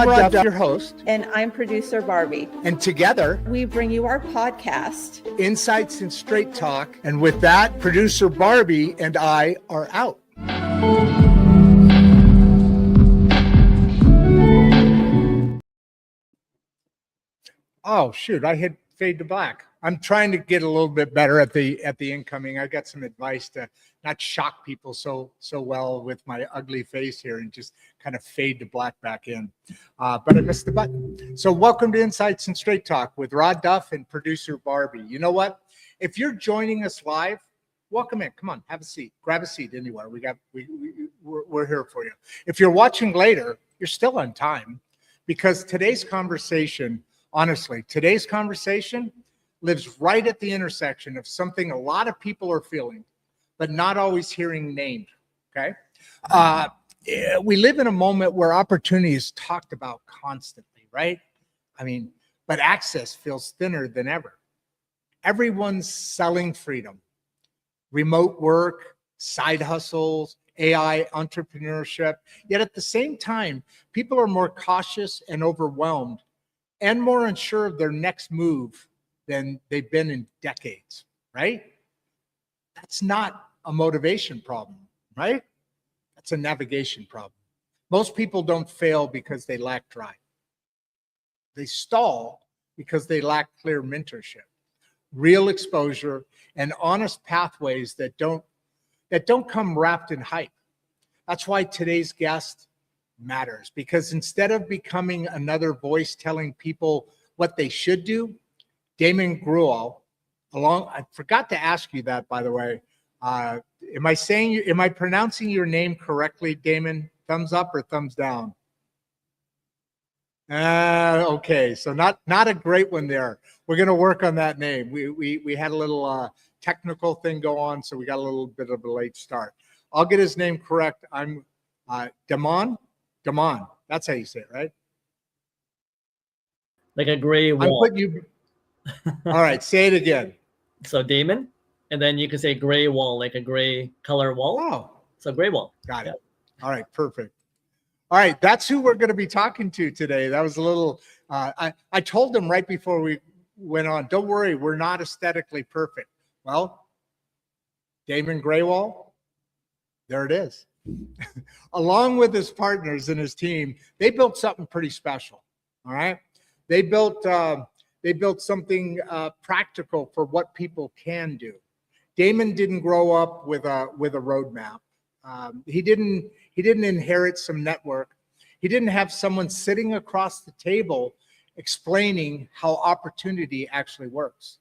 Rodd Duff, your host. And I'm producer Barbie. And together, we bring you our podcast, Insights and Straight Talk. And with that, producer Barbie and I are out. Oh, shoot, I hit fade to black. I'm trying to get a little bit better at the incoming. I got some advice to not shock people so well with my ugly face here and just kind of fade to black back in. But I missed the button. So welcome to Insights and Straight Talk with Rodd Duff and producer Barbie. You know what? If you're joining us live, welcome in. Come on, have a seat. Grab a seat anywhere. We're here for you. If you're watching later, you're still on time because today's conversation, honestly, today's conversation lives right at the intersection of something a lot of people are feeling, but not always hearing named, okay? We live in a moment where opportunity is talked about constantly, right? I mean, but access feels thinner than ever. Everyone's selling freedom, remote work, side hustles, AI, entrepreneurship. Yet at the same time, people are more cautious and overwhelmed and more unsure of their next move than they've been in decades, right? That's not a motivation problem, right? That's a navigation problem. Most people don't fail because they lack drive. They stall because they lack clear mentorship, real exposure, and honest pathways that don't come wrapped in hype. That's why today's guest matters, because instead of becoming another voice telling people what they should do, Daman Grewal, I forgot to ask you that, by the way. Am I pronouncing your name correctly, Daman? Thumbs up or thumbs down? Okay, so not a great one there. We're going to work on that name. We had a little technical thing go on, so we got a little bit of a late start. I'll get his name correct. I'm Daman. That's how you say it, right? Like a gray wall. All right, say it again. So Daman, and then you can say gray wall, like a gray color wall. Oh, so gray wall. Got it. All right, perfect. All right, that's who we're going to be talking to today. That was a little. I told them right before we went on, don't worry, we're not aesthetically perfect. Well, Daman Grewal, there it is. Along with his partners and his team, they built something pretty special. All right, they built something practical for what people can do. Daman didn't grow up with a roadmap. He didn't inherit some network. He didn't have someone sitting across the table explaining how opportunity actually works.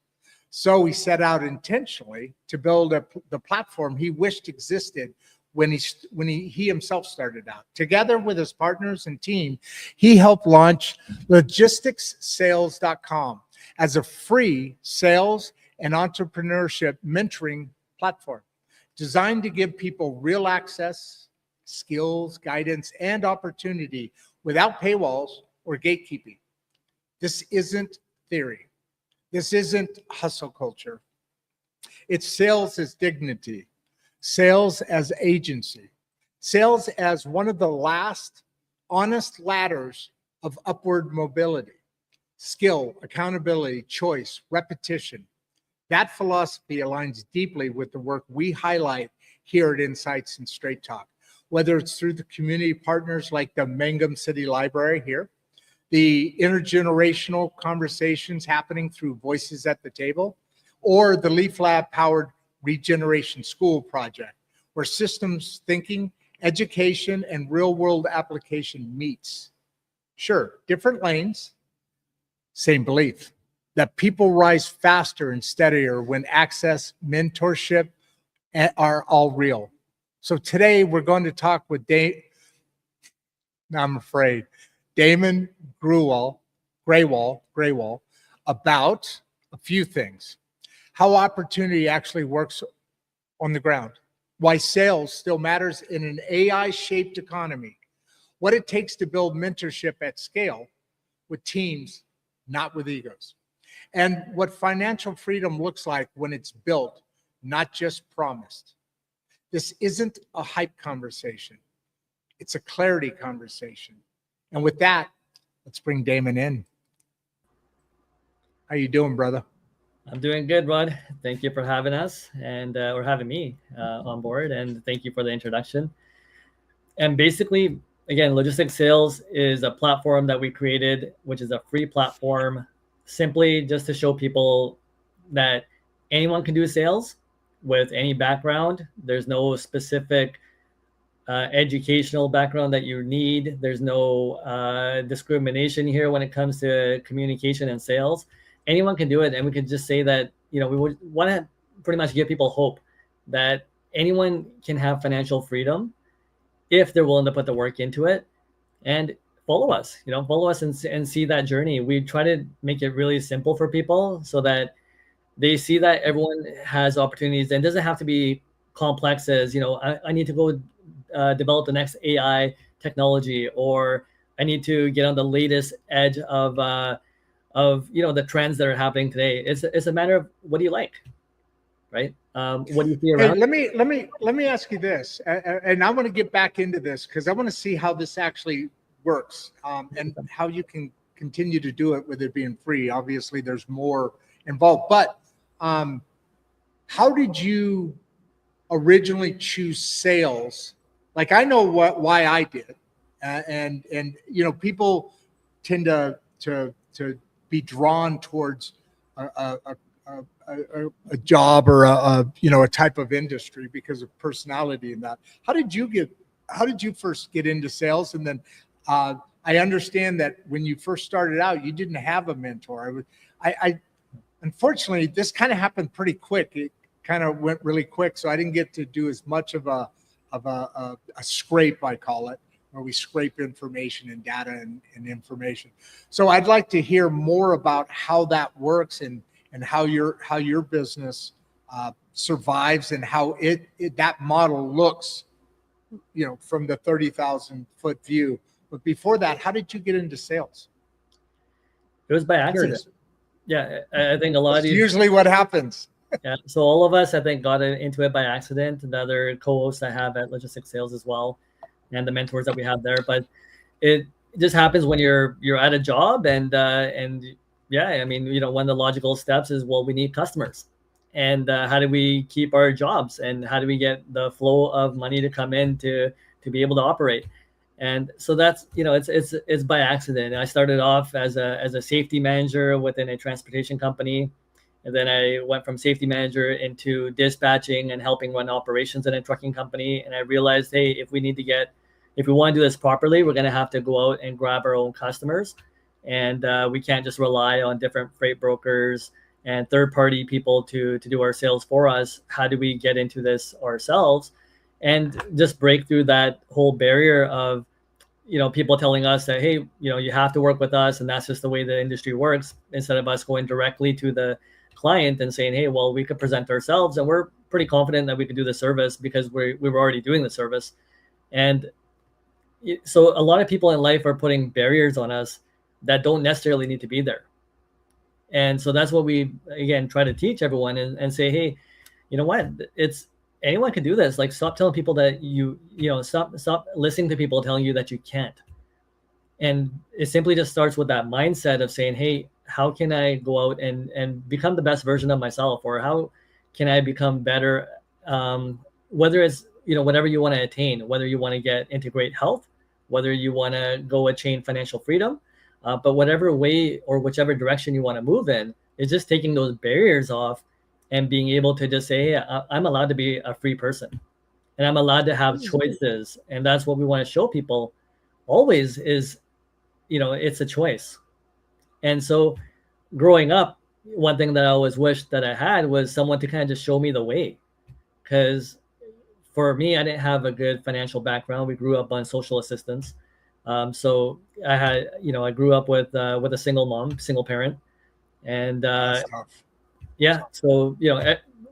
So he set out intentionally to build the platform he wished existed when he himself started out. Together with his partners and team, he helped launch logisticssales.com as a free sales and entrepreneurship mentoring platform designed to give people real access, skills, guidance, and opportunity without paywalls or gatekeeping. This isn't theory. This isn't hustle culture. It's sales as dignity, sales as agency, sales as one of the last honest ladders of upward mobility, skill, accountability, choice, repetition. That philosophy aligns deeply with the work we highlight here at Insights and Straight Talk, whether it's through the community partners like the Mangum City Library here, the intergenerational conversations happening through Voices at the Table, or the Leaf Lab powered Regeneration School project, where systems thinking, education, and real-world application meets. Sure, different lanes, same belief that people rise faster and steadier when access, mentorship are all real. So today we're going to talk with Daman Grewal about a few things. How opportunity actually works on the ground, why sales still matters in an AI-shaped economy, what it takes to build mentorship at scale with teams, not with egos, and what financial freedom looks like when it's built, not just promised. This isn't a hype conversation. It's a clarity conversation. And with that, Let's bring Daman in. How you doing, brother? I'm doing good, Rod. Thank you for having us and or having me on board. And thank you for the introduction. And basically, again, logistics sales is a platform that we created, which is a free platform, simply just to show people that anyone can do sales with any background. There's no specific educational background that you need. There's no discrimination here when it comes to communication and sales. Anyone can do it, and we could just say that we would want to pretty much give people hope that anyone can have financial freedom if they're willing to put the work into it and follow us. Follow us and see that journey. We try to make it really simple for people so that they see that everyone has opportunities, and it doesn't have to be complex as I need to go develop the next AI technology, or I need to get on the latest edge of the trends that are happening today. It's a matter of what do you like, right? What do you see around? Hey, let me ask you this, and I want to get back into this because I want to see how this actually works, and how you can continue to do it with it being free. Obviously, there's more involved, but how did you originally choose sales? Like, I know why I did, and people tend to be drawn towards a job or a type of industry because of personality and that. How did you first get into sales? And then I understand that when you first started out, you didn't have a mentor. I unfortunately, this kind of happened pretty quick. It kind of went really quick, so I didn't get to do as much of a scrape, I call it, where we scrape information and data and information. So I'd like to hear more about how that works and how your business survives and how that model looks, from the 30,000 foot view. But before that, how did you get into sales? It was by accident. Yeah, I think a lot of usually what happens. Yeah, so all of us, I think, got into it by accident. The other co-hosts I have at Logistics Sales as well, and the mentors that we have there. But it just happens when you're at a job, and yeah, I mean, one of the logical steps is, well, we need customers, and how do we keep our jobs, and how do we get the flow of money to come in to be able to operate? And so that's it's by accident. I started off as a safety manager within a transportation company. And then I went from safety manager into dispatching and helping run operations in a trucking company. And I realized, hey, if we want to do this properly, we're going to have to go out and grab our own customers. And we can't just rely on different freight brokers and third-party people to do our sales for us. How do we get into this ourselves and just break through that whole barrier of, people telling us that, hey, you have to work with us, and that's just the way the industry works, instead of us going directly to the client and saying, hey, well, we could present ourselves, and we're pretty confident that we could do the service because we were already doing the service. And so a lot of people in life are putting barriers on us that don't necessarily need to be there. And so that's what we, again, try to teach everyone and say, hey, you know what, anyone can do this. Like, stop telling people that stop listening to people telling you that you can't. And it simply just starts with that mindset of saying, hey, how can I go out and become the best version of myself? Or how can I become better? Whether it's, whatever you want to attain, whether you want to get into great health, whether you want to go attain financial freedom, but whatever way or whichever direction you want to move in, is just taking those barriers off and being able to just say, hey, I'm allowed to be a free person, and I'm allowed to have choices. And that's what we want to show people always is, it's a choice. And so growing up, one thing that I always wished that I had was someone to kind of just show me the way. Because for me, I didn't have a good financial background. We grew up on social assistance. So I had, I grew up with a single mom, single parent. And yeah, so,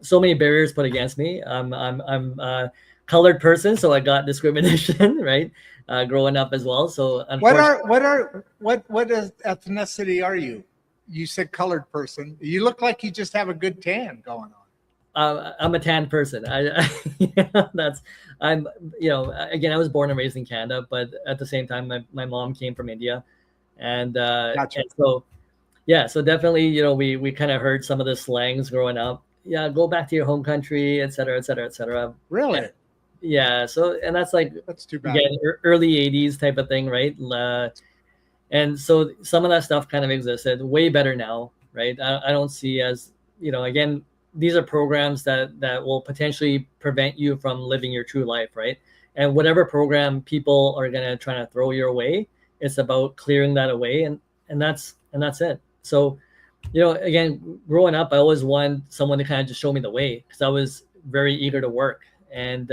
so many barriers put against me. I'm a colored person, so I got discrimination, right? Growing up as well. So what ethnicity are you? You said colored person. You look like you just have a good tan going on. I'm a tan person. Again, I was born and raised in Canada, but at the same time, my mom came from India, Gotcha. and so yeah, so definitely, you know, we kind of heard some of the slangs growing up. Yeah, go back to your home country, et cetera, et cetera, et cetera. Really? Yeah, so and that's like That's too bad. again early '80s type of thing, right? And so some of that stuff kind of existed. Way better now, right? I don't see as, you know, again, these are programs that will potentially prevent you from living your true life, right? And whatever program people are gonna try to throw your way, it's about clearing that away, and that's it. So, you know, again, growing up, I always wanted someone to kind of just show me the way because I was very eager to work. And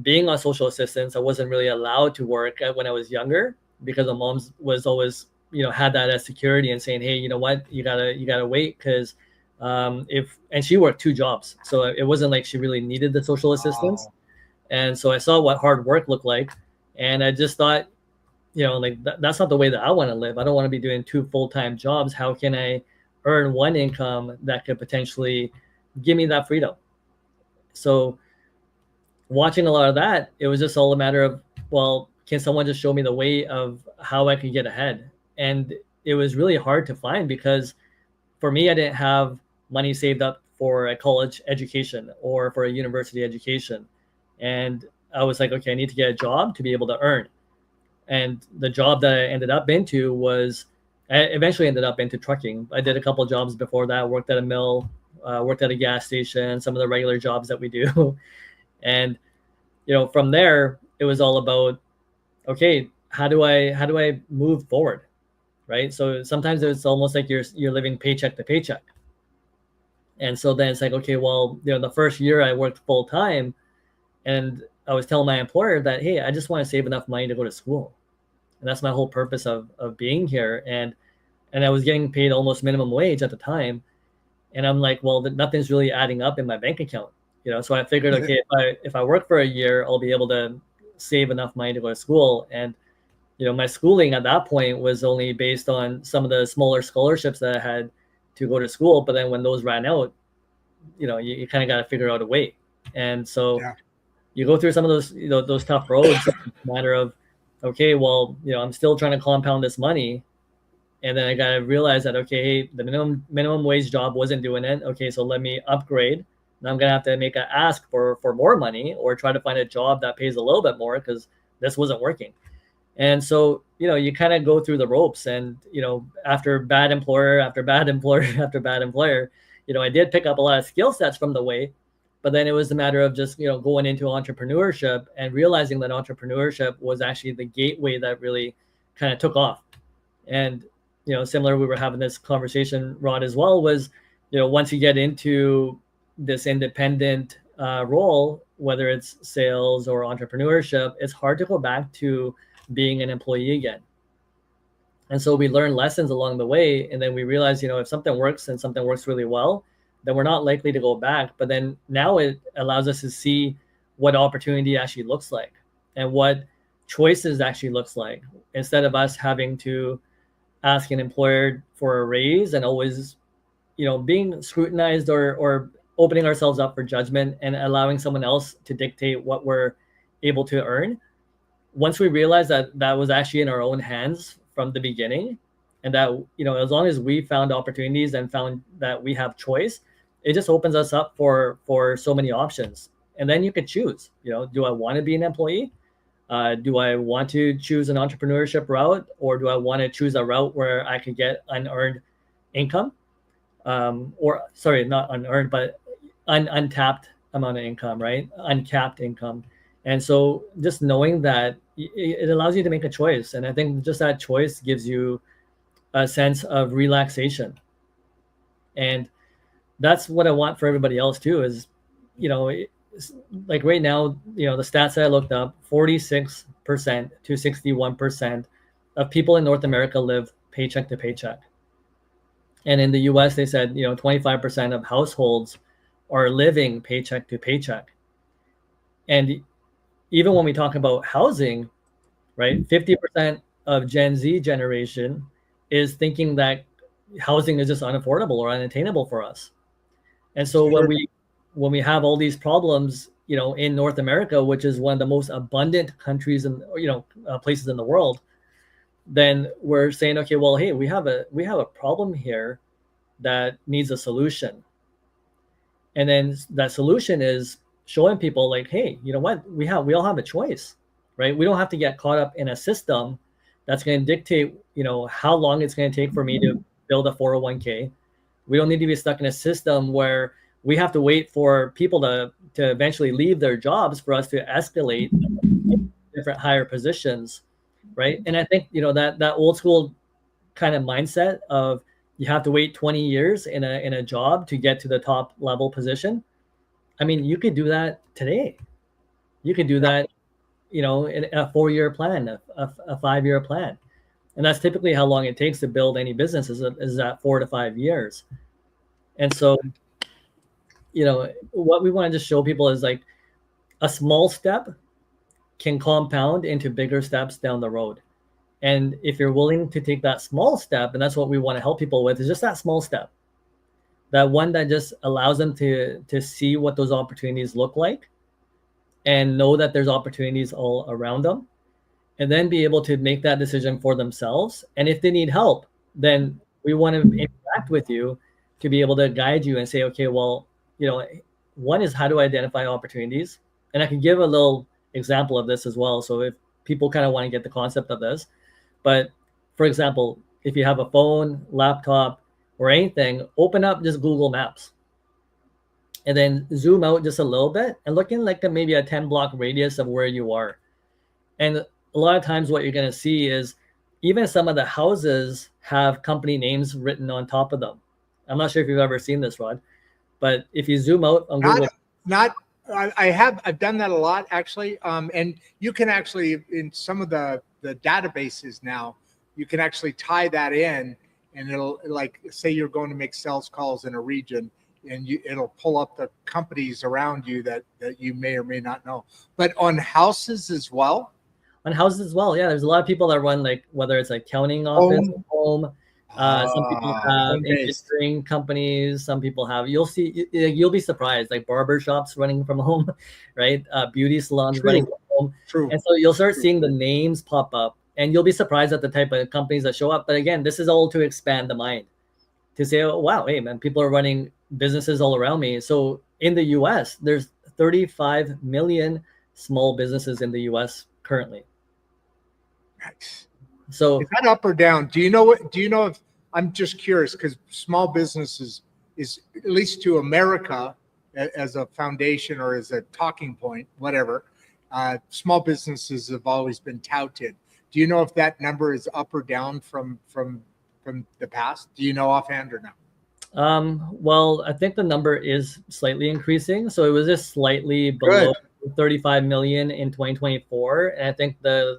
being on social assistance, I wasn't really allowed to work when I was younger because my mom was always, you know, had that as security and saying, hey, you know what, you gotta wait because if and she worked 2 jobs, so it wasn't like she really needed the social assistance. Oh, And so I saw what hard work looked like, and I just thought, you know, like that's not the way that I want to live. I don't want to be doing 2 full-time jobs. How can I earn one income that could potentially give me that freedom? So watching a lot of that, it was just all a matter of, well, can someone just show me the way of how I could get ahead? And it was really hard to find because for me, I didn't have money saved up for a college education or for a university education. And I was like, okay, I need to get a job to be able to earn. And the job that I ended up into was, I eventually ended up into trucking. I did a couple of jobs before that, worked at a mill, worked at a gas station, some of the regular jobs that we do. And, you know, from there, it was all about, okay, how do I move forward? Right. So sometimes it's almost like you're living paycheck to paycheck. And so then it's like, okay, well, you know, the first year I worked full time and I was telling my employer that, hey, I just want to save enough money to go to school. And that's my whole purpose of being here. And I was getting paid almost minimum wage at the time. And I'm like, well, nothing's really adding up in my bank account. You know, so I figured, okay, if I work for a year, I'll be able to save enough money to go to school. And, you know, my schooling at that point was only based on some of the smaller scholarships that I had to go to school. But then when those ran out, you know, you kind of got to figure out a way. And so yeah. you go through some of those, you know, those tough roads. It's a matter of, okay, well, you know, I'm still trying to compound this money. And then I got to realize that, okay, hey, the minimum wage job wasn't doing it. Okay, so let me upgrade. Now I'm going to have to make an ask for more money or try to find a job that pays a little bit more because this wasn't working. And so, you know, you kind of go through the ropes and, you know, after bad employer, after bad employer, after bad employer, you know, I did pick up a lot of skill sets from the way, but then it was a matter of just, you know, going into entrepreneurship and realizing that entrepreneurship was actually the gateway that really kind of took off. And, you know, similar, we were having this conversation, Rodd, as well, was, you know, once you get into this independent role, whether it's sales or entrepreneurship, it's hard to go back to being an employee again. And so we learn lessons along the way. And then we realize, you know, if something works and something works really well, then we're not likely to go back. But then now it allows us to see what opportunity actually looks like and what choices actually looks like, instead of us having to ask an employer for a raise and always, you know, being scrutinized or opening ourselves up for judgment and allowing someone else to dictate what we're able to earn. Once we realized that that was actually in our own hands from the beginning, and that, you know, as long as we found opportunities and found that we have choice, it just opens us up for so many options. And then you could choose, you know, do I want to be an employee? Do I want to choose an entrepreneurship route, or do I want to choose a route where I could get unearned income? Or sorry, not unearned, but untapped amount of income, right? Uncapped income. And so just knowing that, it allows you to make a choice. And I think just that choice gives you a sense of relaxation. And that's what I want for everybody else too, is, you know, like right now, you know, the stats that I looked up, 46% to 61% of people in North America live paycheck to paycheck. And in the US, they said, you know, 25% of households are living paycheck to paycheck. And even when we talk about housing, right, 50% of Gen Z generation is thinking that housing is just unaffordable or unattainable for us. And so when we have all these problems, you know, in North America, which is one of the most abundant countries and, you know, places in the world, then we're saying, okay, well, hey, we have a problem here that needs a solution. And then that solution is showing people like, hey, you know what? We all have a choice, right? We don't have to get caught up in a system that's going to dictate, how long it's going to take for me to build a 401k. We don't need to be stuck in a system where we have to wait for people to eventually leave their jobs for us to escalate different higher positions, right? And I think, that old school kind of mindset of you have to wait 20 years in a job to get to the top level position. I mean, you could do that today. You could do that, in a 4-year plan, a 5-year plan. And that's typically how long it takes to build any business is that 4 to 5 years. And so, what we want to just show people is like a small step can compound into bigger steps down the road. And if you're willing to take that small step, and that's what we want to help people with, is just that small step, that one that just allows them to see what those opportunities look like and know that there's opportunities all around them, and then be able to make that decision for themselves. And if they need help, then we want to interact with you to be able to guide you and say, okay, well, one is how to identify opportunities. And I can give a little example of this as well. So if people kind of want to get the concept of this, but for example, if you have a phone, laptop, or anything, open up just Google Maps and then zoom out just a little bit and look in like maybe a 10-block radius of where you are. And a lot of times what you're going to see is even some of the houses have company names written on top of them. I'm not sure if you've ever seen this, Rodd, but if you zoom out on Google, I've done that a lot actually. And you can actually, in some of the databases now, you can actually tie that in, and it'll, like, say you're going to make sales calls in a region, and it'll pull up the companies around you that you may or may not know. But on houses as well. On houses as well, yeah. There's a lot of people that run, like, whether it's like accounting office, home. Some people have engineering companies. Some people have, you'll be surprised, like barber shops running from home, right? Beauty salons running from home. True. And so you'll start seeing the names pop up, and you'll be surprised at the type of companies that show up. But again, this is all to expand the mind, to say, oh, wow, hey man, people are running businesses all around me. So in the US, there's 35 million small businesses in the US currently. Nice. So is that up or down? Do you know if, I'm just curious, because small businesses is, at least to America as a foundation or as a talking point, whatever, small businesses have always been touted. Do you know if that number is up or down from the past? Do you know offhand or no? Well, I think the number is slightly increasing. So it was just slightly below 35 million in 2024. And I think the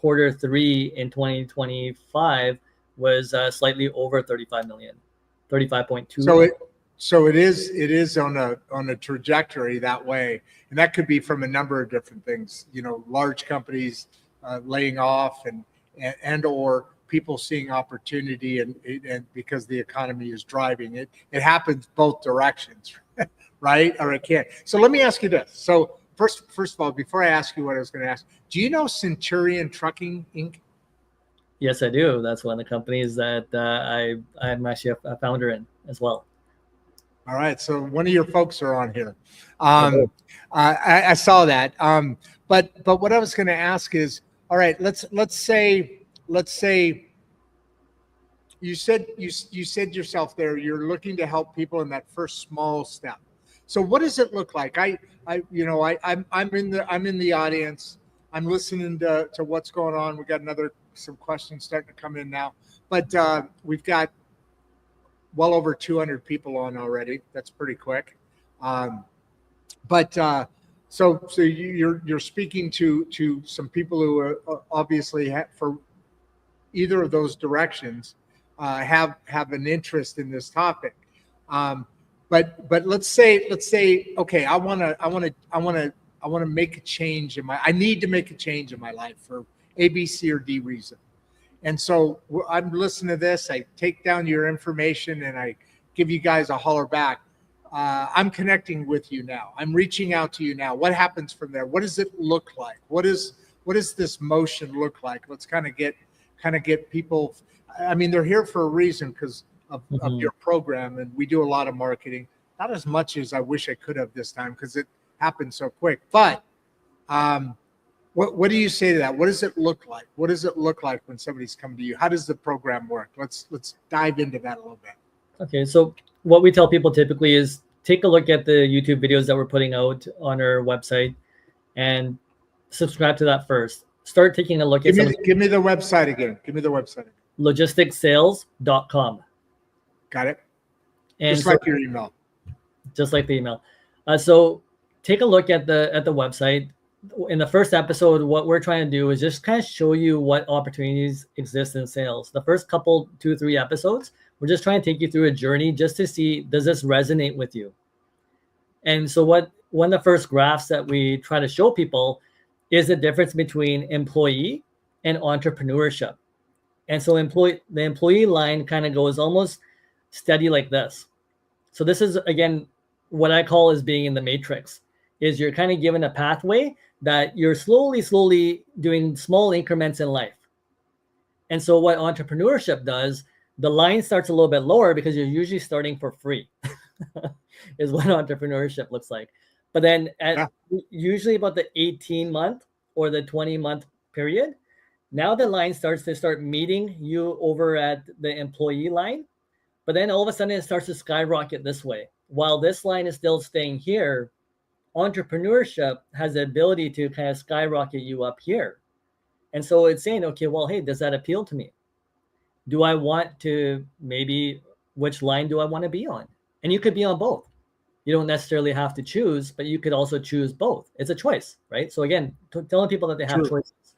Q3 in 2025 was slightly over 35 million, 35.2. So it is on a trajectory that way, and that could be from a number of different things. Large companies laying off and or people seeing opportunity and because the economy is driving it. It happens both directions, right? Or it can't. So let me ask you this. So first of all, before I ask you what I was going to ask, do you know Centurion Trucking Inc.? Yes, I do. That's one of the companies that I'm actually a founder in as well. All right, so one of your folks are on here. I saw that. But what I was going to ask is, all right, let's say you said yourself there, you're looking to help people in that first small step. So what does it look like? I'm in the audience. I'm listening to what's going on. We got some questions starting to come in now, but we've got well over 200 people on already. That's pretty quick. So you're speaking to some people who are obviously for either of those directions have an interest in this topic. But let's say okay, I want to make a change I need to make a change in my life for A, B, C, or D reason. And so I'm listening to this. I take down your information and I give you guys a holler back. I'm connecting with you now. I'm reaching out to you now. What happens from there? What does it look like? What does this motion look like? Let's kind of get kind of get people. I mean, they're here for a reason because of your program, and we do a lot of marketing. Not as much as I wish I could have this time because it happened so quick. But what do you say to that? What does it look like? What does it look like when somebody's come to you? How does the program work? Let's dive into that a little bit. Okay, so what we tell people typically is take a look at the YouTube videos that we're putting out on our website and subscribe to that first. Start taking a look at give me the website again. Give me the website again. logisticsales.com. Got it. And just like your email. Just like the email. So take a look at the website. In the first episode, what we're trying to do is just kind of show you what opportunities exist in sales. The first couple, 2-3 episodes, we're just trying to take you through a journey just to see, does this resonate with you? And so one of the first graphs that we try to show people is the difference between employee and entrepreneurship. And so the employee line kind of goes almost steady like this. So this is, again, what I call is being in the matrix, is you're kind of given a pathway that you're slowly doing small increments in life. And so what entrepreneurship does, the line starts a little bit lower because you're usually starting for free is what entrepreneurship looks like. But then at usually about the 18-month or the 20-month period, now the line starts to meeting you over at the employee line. But then all of a sudden it starts to skyrocket this way. While this line is still staying here, entrepreneurship has the ability to kind of skyrocket you up here. And so it's saying, okay, well, hey, does that appeal to me? Do I want to, maybe which line do I want to be on? And you could be on both. You don't necessarily have to choose, but you could also choose both. It's a choice, right? So again, telling people that they have choices.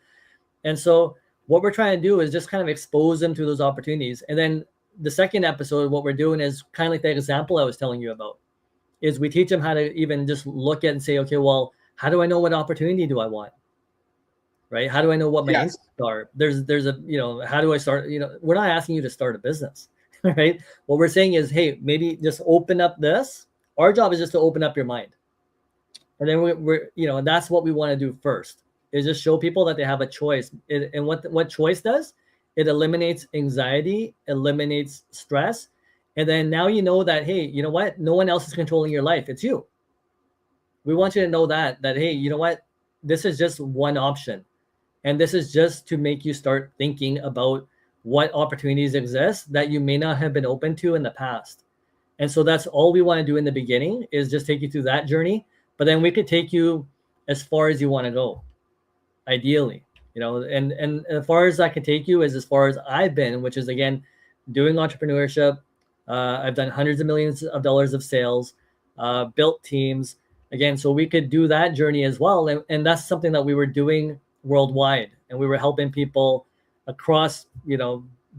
And so what we're trying to do is just kind of expose them to those opportunities. And then the second episode, what we're doing is kind of like the example I was telling you about, is we teach them how to even just look at and say, okay, well, how do I know what opportunity do I want? Right? How do I know what my interests are? There's a, how do I start? We're not asking you to start a business, right? What we're saying is, hey, maybe just open up this. Our job is just to open up your mind. And then we're and that's what we want to do first, is just show people that they have a choice. And what choice does, it eliminates anxiety, eliminates stress. And then now you know that, hey, you know what? No one else is controlling your life. It's you. We want you to know that, hey, you know what? This is just one option. And this is just to make you start thinking about what opportunities exist that you may not have been open to in the past. And so that's all we want to do in the beginning, is just take you through that journey. But then we could take you as far as you want to go, ideally. And as far as I can take you is as far as I've been, which is, again, doing entrepreneurship. I've done hundreds of millions of dollars of sales, built teams. Again, so we could do that journey as well. And that's something that we were doing worldwide. And we were helping people across,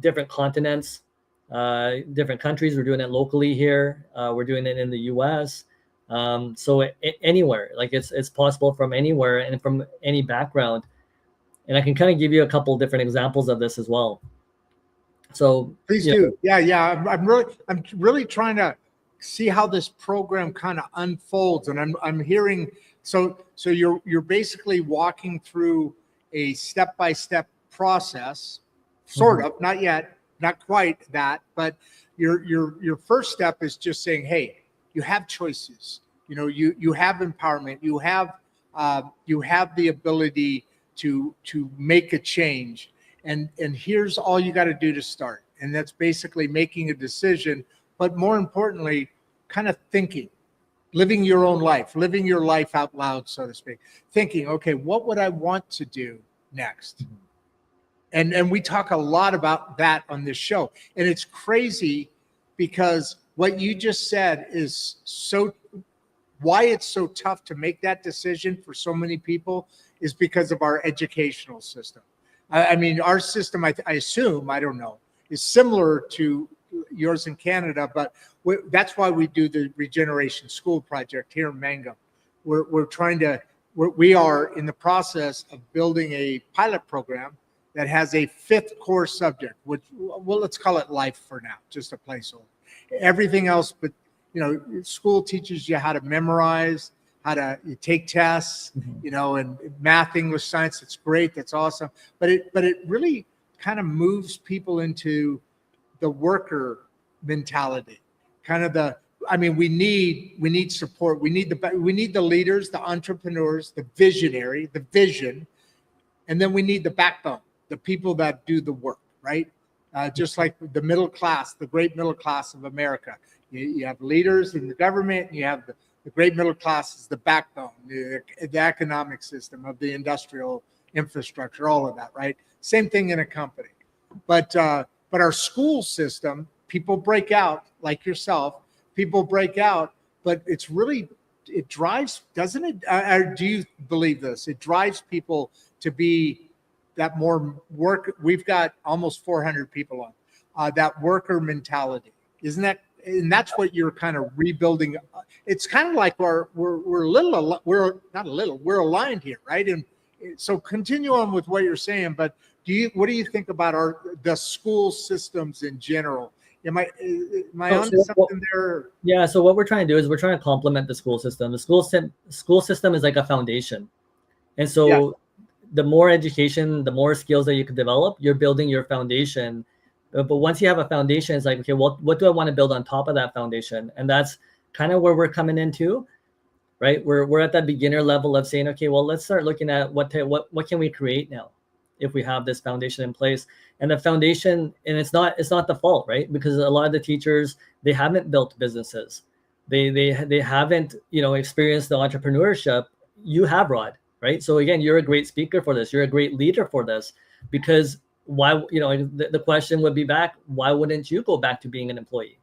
different continents, different countries. We're doing it locally here. We're doing it in the US. So anywhere, like it's possible from anywhere and from any background. And I can kind of give you a couple different examples of this as well. So please do. Yeah. I'm really trying to see how this program kind of unfolds. And I'm hearing, so you're basically walking through a step-by-step process, sort of, not yet, not quite that, but your first step is just saying, hey, you have choices. You have empowerment. You have the ability to make a change. And here's all you got to do to start. And that's basically making a decision, but more importantly, kind of thinking, living your own life, living your life out loud, so to speak, thinking, okay, what would I want to do next? And we talk a lot about that on this show. And it's crazy because what you just said is why it's so tough to make that decision for so many people is because of our educational system. I mean, our system, I assume, I don't know, is similar to yours in Canada, but that's why we do the Regeneration School Project here in Mangum. We are in the process of building a pilot program that has a 5th core subject, which, well, let's call it life for now, just a placeholder. Everything else, but school teaches you how to memorize, how to take tests, and math, English, science. It's great. That's awesome. But it really kind of moves people into the worker mentality, kind of we need support. We need the leaders, the entrepreneurs, the visionary, the vision, and then we need the backbone, the people that do the work, right? Just like the middle class, the great middle class of America. You have leaders in the government, and you have the great middle class is the backbone, the economic system of the industrial infrastructure, all of that, right? Same thing in a company. But our school system, people break out like yourself. People break out, but it drives, doesn't it? Or do you believe this? It drives people to be that more work. We've got almost 400 people on that worker mentality. Isn't that? And that's what you're kind of rebuilding. It's kind of like we're aligned here, right? And so continue on with what you're saying. But what do you think about the school systems in general? Am I onto something there? Yeah. So what we're trying to do is we're trying to complement the school system. The school system is like a foundation, and so the more education, the more skills that you can develop, you're building your foundation. But once you have a foundation, it's like, okay, well, what do I want to build on top of that foundation? And that's kind of where we're coming into, right? We're at that beginner level of saying, okay, well, let's start looking at what can we create now if we have this foundation in place. And the foundation, and it's not the fault, right? Because a lot of the teachers, they haven't built businesses. They haven't, experienced the entrepreneurship. You have, Rodd, right? So again, you're a great speaker for this. You're a great leader for this, because why, the question would be back, why wouldn't you go back to being an employee?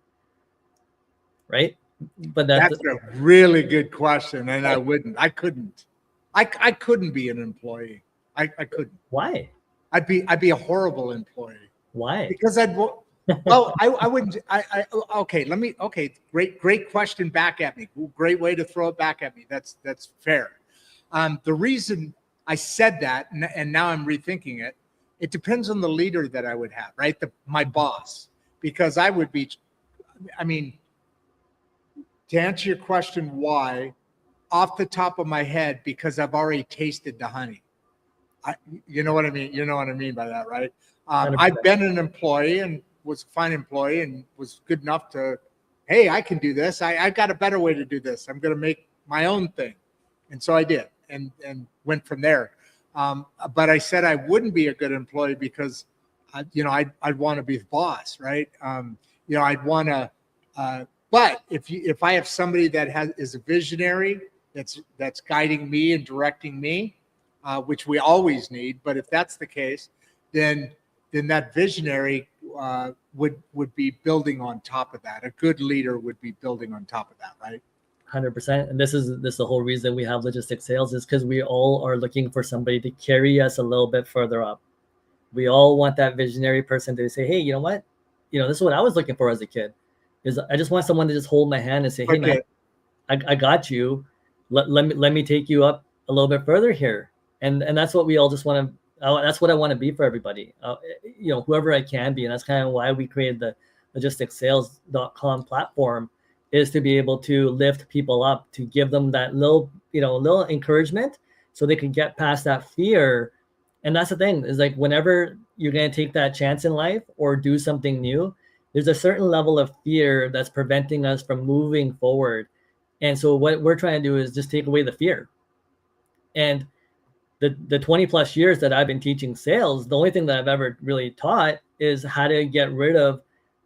Right? But that's a really good question. And I couldn't be an employee. I couldn't. Why? I'd be a horrible employee. Why? Because I wouldn't. Okay. Great question back at me. Great way to throw it back at me. That's fair. The reason I said that, and now I'm rethinking it, it depends on the leader that I would have, right? My boss, because I would be, to answer your question, why, off the top of my head, because I've already tasted the honey. You know what I mean? You know what I mean by that, right? I've been an employee and was a fine employee and was good enough to, hey, I can do this. I got a better way to do this. I'm going to make my own thing. And so I did and went from there. But I said I wouldn't be a good employee because, I'd want to be the boss, right? I'd want to, but if I have somebody that is a visionary, that's guiding me and directing me, which we always need. But if that's the case, then that visionary would be building on top of that. A good leader would be building on top of that, right? 100%. And this is the whole reason we have logistics sales, is because we all are looking for somebody to carry us a little bit further up. We all want that visionary person to say, hey, you know what? This is what I was looking for as a kid. Is I just want someone to just hold my hand and say, hey, man, I got you. Let me take you up a little bit further here. And that's what we all just want to, that's what I want to be for everybody, whoever I can be. And that's kind of why we created the logisticssales.com platform, is to be able to lift people up, to give them that little encouragement so they can get past that fear. And that's the thing, is like, whenever you're going to take that chance in life or do something new, there's a certain level of fear that's preventing us from moving forward. And so what we're trying to do is just take away the fear. And the 20 plus years that I've been teaching sales, the only thing that I've ever really taught is how to get rid of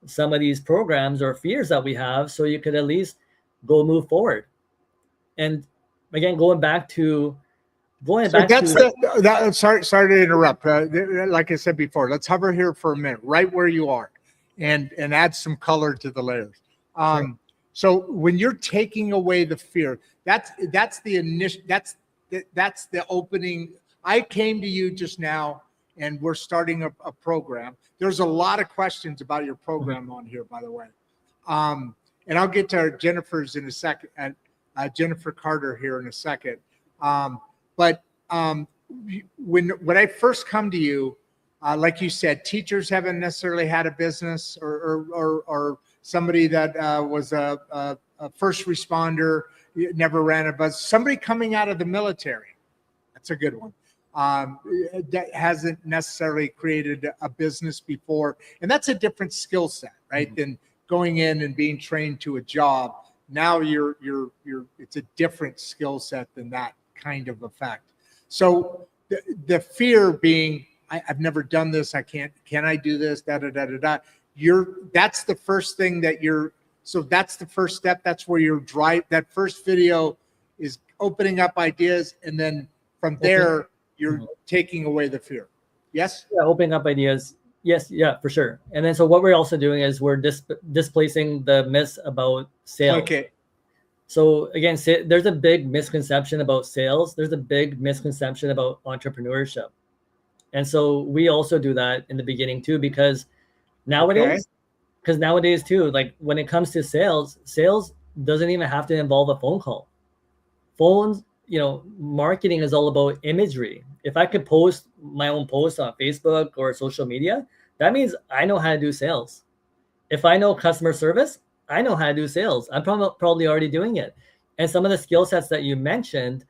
some of these programs or fears that we have, so you could at least move forward. And again, sorry to interrupt. Like I said before, let's hover here for a minute, right where you are, and add some color to the layers. Sure. So when you're taking away the fear, that's the initial, that's the opening. I came to you just now, and we're starting a program. There's a lot of questions about your program on here, by the way. And I'll get to Jennifer's in a second, and Jennifer Carter here in a second. But when I first come to you, like you said, teachers haven't necessarily had a business, or somebody that was a first responder, never ran a bus. Somebody coming out of the military, that's a good one. that hasn't necessarily created a business before, and that's a different skill set, right? Than going in and being trained to a job. Now it's a different skill set than that kind of effect. So the fear being, I've never done this. Can I do this? Da, da, da, da, da. That's the first thing so that's the first step. That's where that first video is opening up ideas. And then from there, you're taking away the fear. Yes? Yeah, opening up ideas. Yes, yeah, for sure. And then so what we're also doing is we're displacing the myths about sales. Okay. So again, there's a big misconception about sales. There's a big misconception about entrepreneurship. And so we also do that in the beginning too, because nowadays too, like when it comes to sales doesn't even have to involve a phone call. Phones, marketing is all about imagery. If I could post my own post on Facebook or social media, that means I know how to do sales. If I know customer service, I know how to do sales. I'm probably already doing it. And some of the skill sets that you mentioned,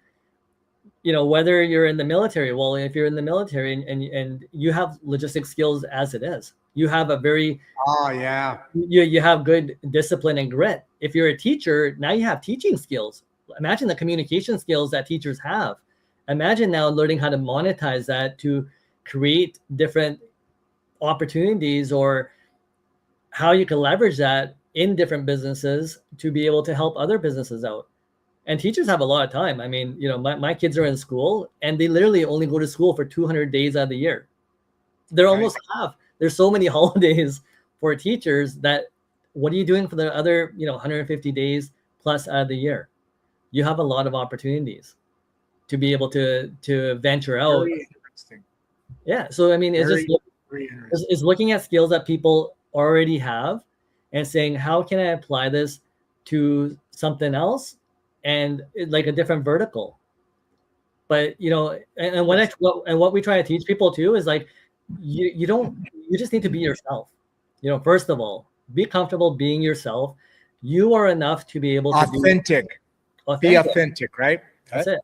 whether you're in the military, well, if you're in the military and you have logistic skills as it is, you have a very, you have good discipline and grit. If you're a teacher, now you have teaching skills. Imagine the communication skills that teachers have. Imagine now learning how to monetize that to create different opportunities or how you can leverage that in different businesses to be able to help other businesses out. And teachers have a lot of time. I mean, my kids are in school and they literally only go to school for 200 days out of the year. They're almost half. There's so many holidays for teachers that what are you doing for the other, 150 days plus out of the year? You have a lot of opportunities to be able to venture out. Very interesting. Yeah. So, I mean, it's looking at skills that people already have and saying, how can I apply this to something else and like a different vertical? But, and what we try to teach people too is like, you just need to be yourself. First of all, be comfortable being yourself. You are enough to be able to be authentic, right? That's it.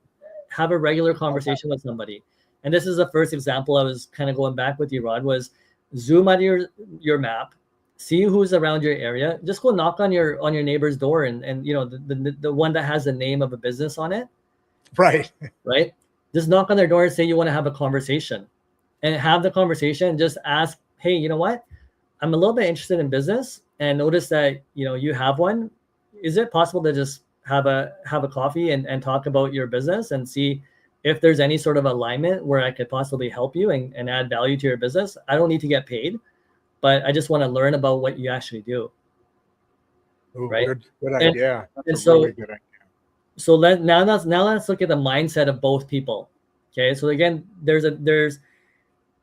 Have a regular conversation with somebody. And this is the first example I was kind of going back with you, Rodd, was zoom out your map, see who's around your area. Just go knock on your neighbor's door and the one that has the name of a business on it. Right. Right. Just knock on their door and say you want to have a conversation. And have the conversation. Just ask, hey, you know what? I'm a little bit interested in business and notice that you have one. Is it possible to just have a coffee and talk about your business and see if there's any sort of alignment where I could possibly help you and add value to your business? I don't need to get paid, but I just want to learn about what you actually do. Ooh, right? Good idea. That's so, really good idea. So now let's look at the mindset of both people. Okay. So again,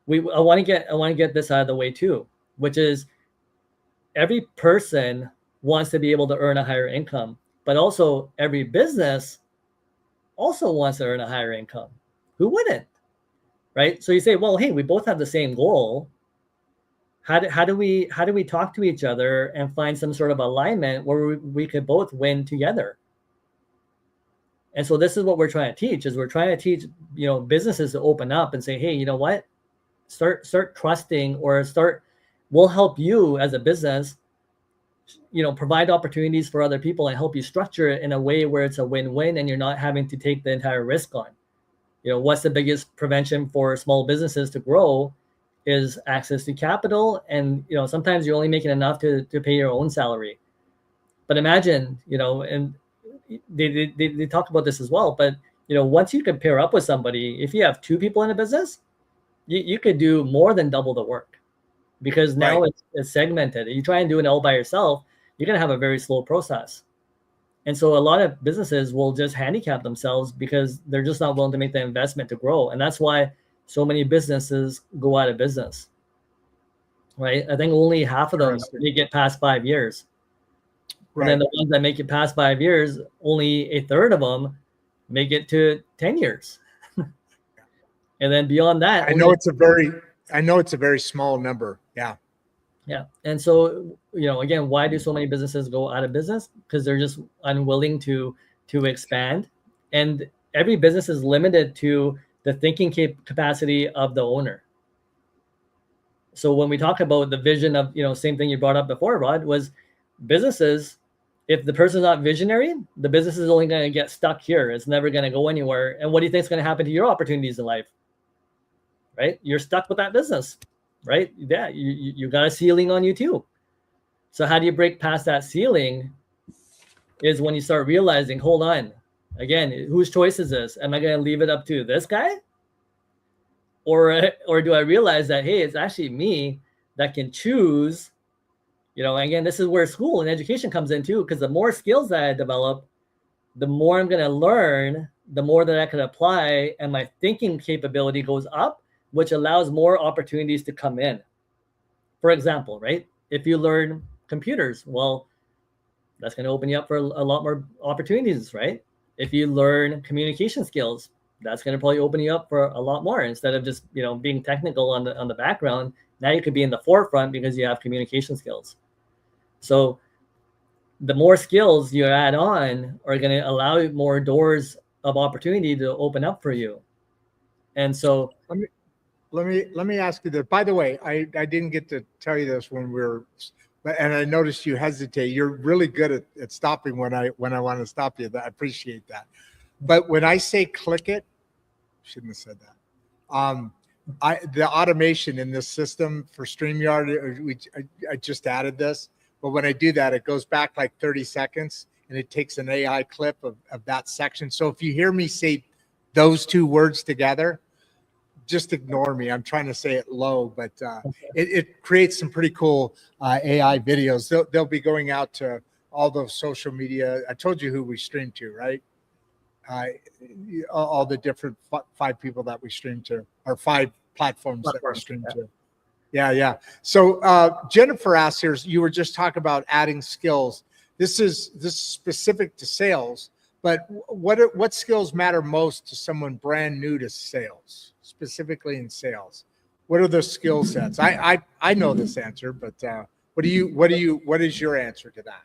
I want to get this out of the way too, which is every person wants to be able to earn a higher income, but also every business also wants to earn a higher income. Who wouldn't? Right? So you say, well, hey, we both have the same goal. How do we talk to each other and find some sort of alignment where we could both win together? And so this is what we're trying to teach, is we're trying to teach, businesses to open up and say, hey, you know what? Start trusting we'll help you as a business, provide opportunities for other people and help you structure it in a way where it's a win-win and you're not having to take the entire risk on. What's the biggest prevention for small businesses to grow is access to capital. And, sometimes you're only making enough to pay your own salary. But imagine, and they talk about this as well, but, once you can pair up with somebody, if you have two people in a business, you could do more than double the work because now it's segmented. You try and do it all by yourself, you're going to have a very slow process. And so a lot of businesses will just handicap themselves because they're just not willing to make the investment to grow. And that's why so many businesses go out of business, right? I think only half of them may get past 5 years. Right. And then the ones that make it past 5 years, only a third of them make it to 10 years. And then beyond that, I know it's a very small number. Yeah. Yeah. And so, again, why do so many businesses go out of business? Because they're just unwilling to expand. And every business is limited to the thinking capacity of the owner. So when we talk about the vision of, same thing you brought up before, Rodd, was businesses, if the person's not visionary, the business is only going to get stuck here. It's never going to go anywhere. And what do you think is going to happen to your opportunities in life? Right? You're stuck with that business, right? Yeah, you got a ceiling on you too. So how do you break past that ceiling is when you start realizing, hold on, again, whose choice is this? Am I going to leave it up to this guy? Or do I realize that, hey, it's actually me that can choose, again, this is where school and education comes in too, because the more skills that I develop, the more I'm going to learn, the more that I can apply, and my thinking capability goes up, which allows more opportunities to come in. For example, right? If you learn computers, well, that's going to open you up for a lot more opportunities, right? If you learn communication skills, that's going to probably open you up for a lot more. Instead of just, being technical on the background, now you could be in the forefront because you have communication skills. So the more skills you add on are going to allow you more doors of opportunity to open up for you. And so let me ask you that. By the way, I didn't get to tell you this when we were, and I noticed you hesitate. You're really good at stopping when I want to stop you. I appreciate that. But when I say click it, shouldn't have said that. The automation in this system for StreamYard, I just added this. But when I do that, it goes back like 30 seconds and it takes an AI clip of that section. So if you hear me say those two words together, just ignore me. I'm trying to say it low, but it creates some pretty cool AI videos. They'll be going out to all those social media. I told you who we stream to, right? All the different 5 people that we stream to, or 5 platforms that we stream to. Yeah. So Jennifer asks here, you were just talking about adding skills. This is specific to sales, but what skills matter most to someone brand new to sales, specifically in sales? What are the skill sets? I know this answer, but what is your answer to that?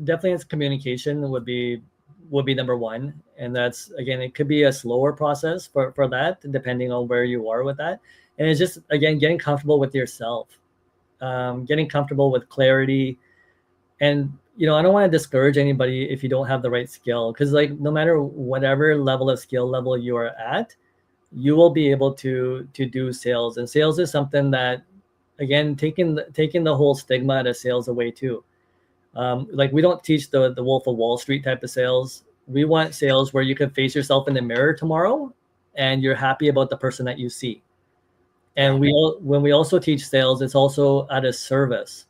Definitely, it's communication would be number one, and that's, again, it could be a slower process for that, depending on where you are with that. And it's just, again, getting comfortable with yourself, getting comfortable with clarity. And I don't want to discourage anybody if you don't have the right skill, because no matter whatever level of skill level you are at, you will be able to do sales. And sales is something that, again, taking the whole stigma out of sales away too. We don't teach the Wolf of Wall Street type of sales. We want sales where you can face yourself in the mirror tomorrow and you're happy about the person that you see. And when we also teach sales, it's also out of service.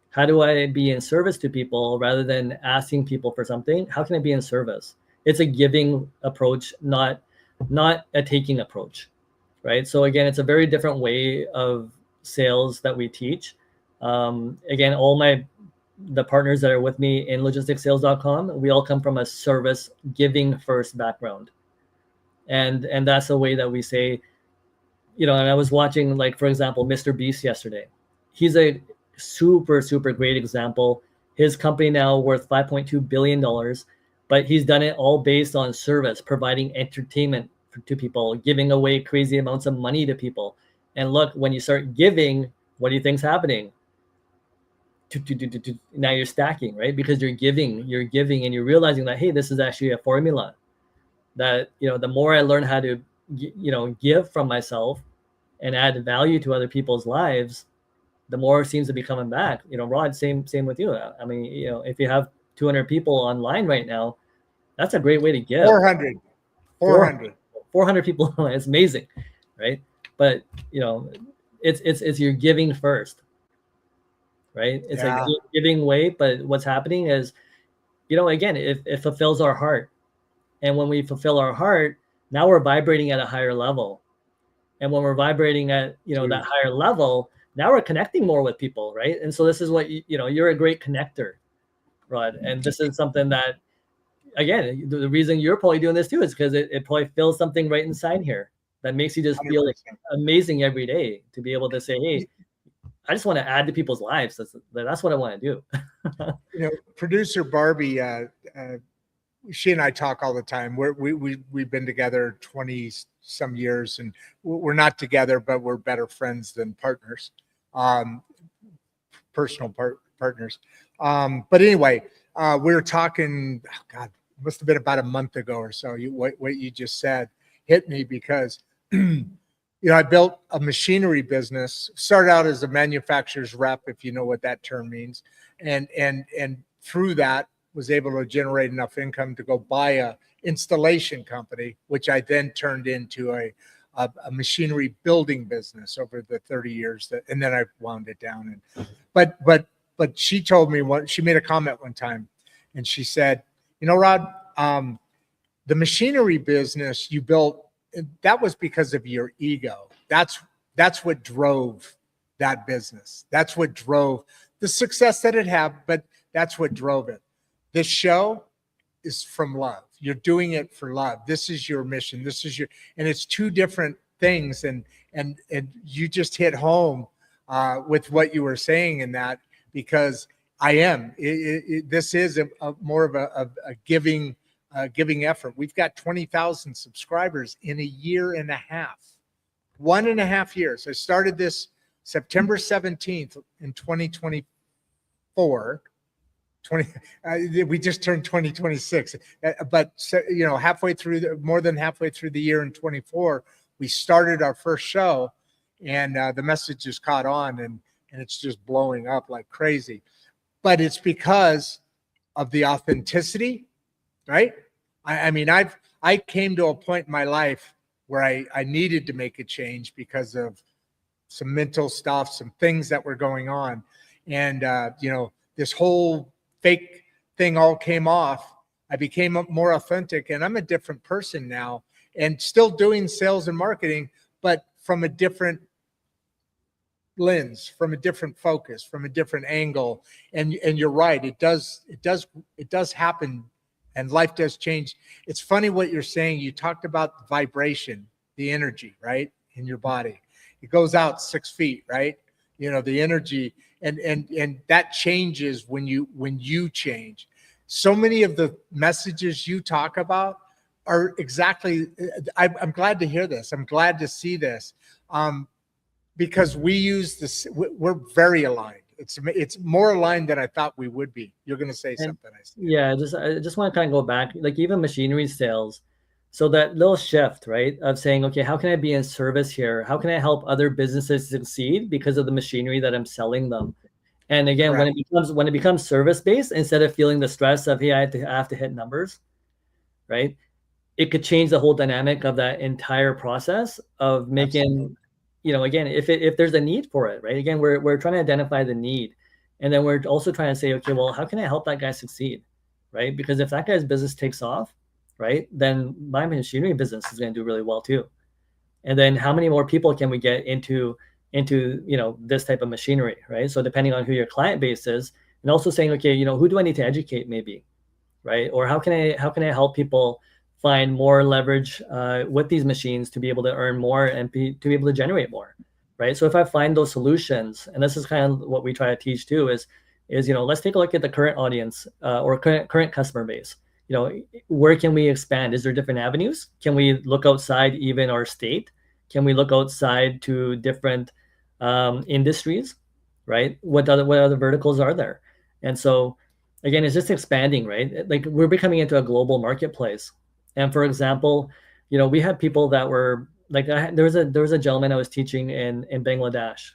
How do I be in service to people rather than asking people for something? How can I be in service? It's a giving approach, not a taking approach, right? So again, it's a very different way of sales that we teach. Again, the partners that are with me in logisticsales.com, we all come from a service giving first background. And that's the way that we say, and I was watching, for example, Mr. Beast yesterday. He's a super, super great example. His company now worth $5.2 billion, but he's done it all based on service, providing entertainment to people, giving away crazy amounts of money to people. And look, when you start giving, what do you think's happening? Now you're stacking, right? Because you're giving and you're realizing that, hey, this is actually a formula that, the more I learn how to, give from myself and add value to other people's lives, the more it seems to be coming back. Rodd, same with you. I mean, if you have 200 people online right now, that's a great way to give. 400 people online. It's amazing, right? But, it's your giving first. Right? It's a giving way, but what's happening is, again, it fulfills our heart. And when we fulfill our heart, now we're vibrating at a higher level. And when we're vibrating at, that higher level, now we're connecting more with people, right? And so this is what, you're a great connector, Rodd. And this is something that, again, the reason you're probably doing this too is because it probably fills something right inside here that makes you just feel amazing every day to be able to say, hey, I just want to add to people's lives. That's what I want to do. Producer Barbie she and I talk all the time. We've been together 20 some years, and we're not together, but we're better friends than partners, personal partners. But anyway, we were talking, oh God, must have been about a month ago or so. What you just said hit me because, I built a machinery business, started out as a manufacturer's rep, if you know what that term means. And through that was able to generate enough income to go buy a installation company, which I then turned into a machinery building business over the 30 years and then I wound it down. But she told me she made a comment one time and she said, Rodd, the machinery business you built, that was because of your ego. That's what drove that business. That's what drove the success that it had, but that's what drove it. This show is from love. You're doing it for love. This is your mission. And it's two different things. And you just hit home with what you were saying in that, because I am. This is a more of a giving effort. We've got 20,000 subscribers in a year and a half, 1.5 years. I started this September 17th in 2024. We just turned 2026, but more than halfway through the year in 24, we started our first show, and the message has caught on, and it's just blowing up like crazy. But it's because of the authenticity, right? I mean, I came to a point in my life where I needed to make a change because of some mental stuff, some things that were going on, and this whole fake thing all came off. I became more authentic, and I'm a different person now, and still doing sales and marketing, but from a different lens, from a different focus, from a different angle. And you're right, it does happen, and life does change. It's funny what you're saying. You talked about vibration, the energy, right, in your body. It goes out 6 feet, right? The energy, and that changes when you change. So many of the messages you talk about are exactly, I'm glad to hear this. I'm glad to see this, because we use this, we're very aligned. It's more aligned than I thought we would be. You're going to say something. I see. Yeah, I just want to kind of go back, like even machinery sales. So that little shift, right, of saying, okay, how can I be in service here? How can I help other businesses succeed because of the machinery that I'm selling them? And again, Correct. when it becomes service based, instead of feeling the stress of, hey, I have to hit numbers, right? It could change the whole dynamic of that entire process of making, again, if there's a need for it, right? Again, we're trying to identify the need, and then we're also trying to say, okay, well, how can I help that guy succeed, right? Because if that guy's business takes off, right, then my machinery business is going to do really well too. And then how many more people can we get into this type of machinery, right? So depending on who your client base is, and also saying, okay, who do I need to educate maybe, right? Or how can I help people find more leverage with these machines to be able to earn more and to be able to generate more, right? So if I find those solutions, and this is kind of what we try to teach too, is let's take a look at the current audience or current customer base. Where can we expand? Is there different avenues? Can we look outside even our state? Can we look outside to different industries, right? What other verticals are there? And so, again, it's just expanding, right? Like we're becoming into a global marketplace. And for example, we had people that were like, there was a gentleman I was teaching in Bangladesh,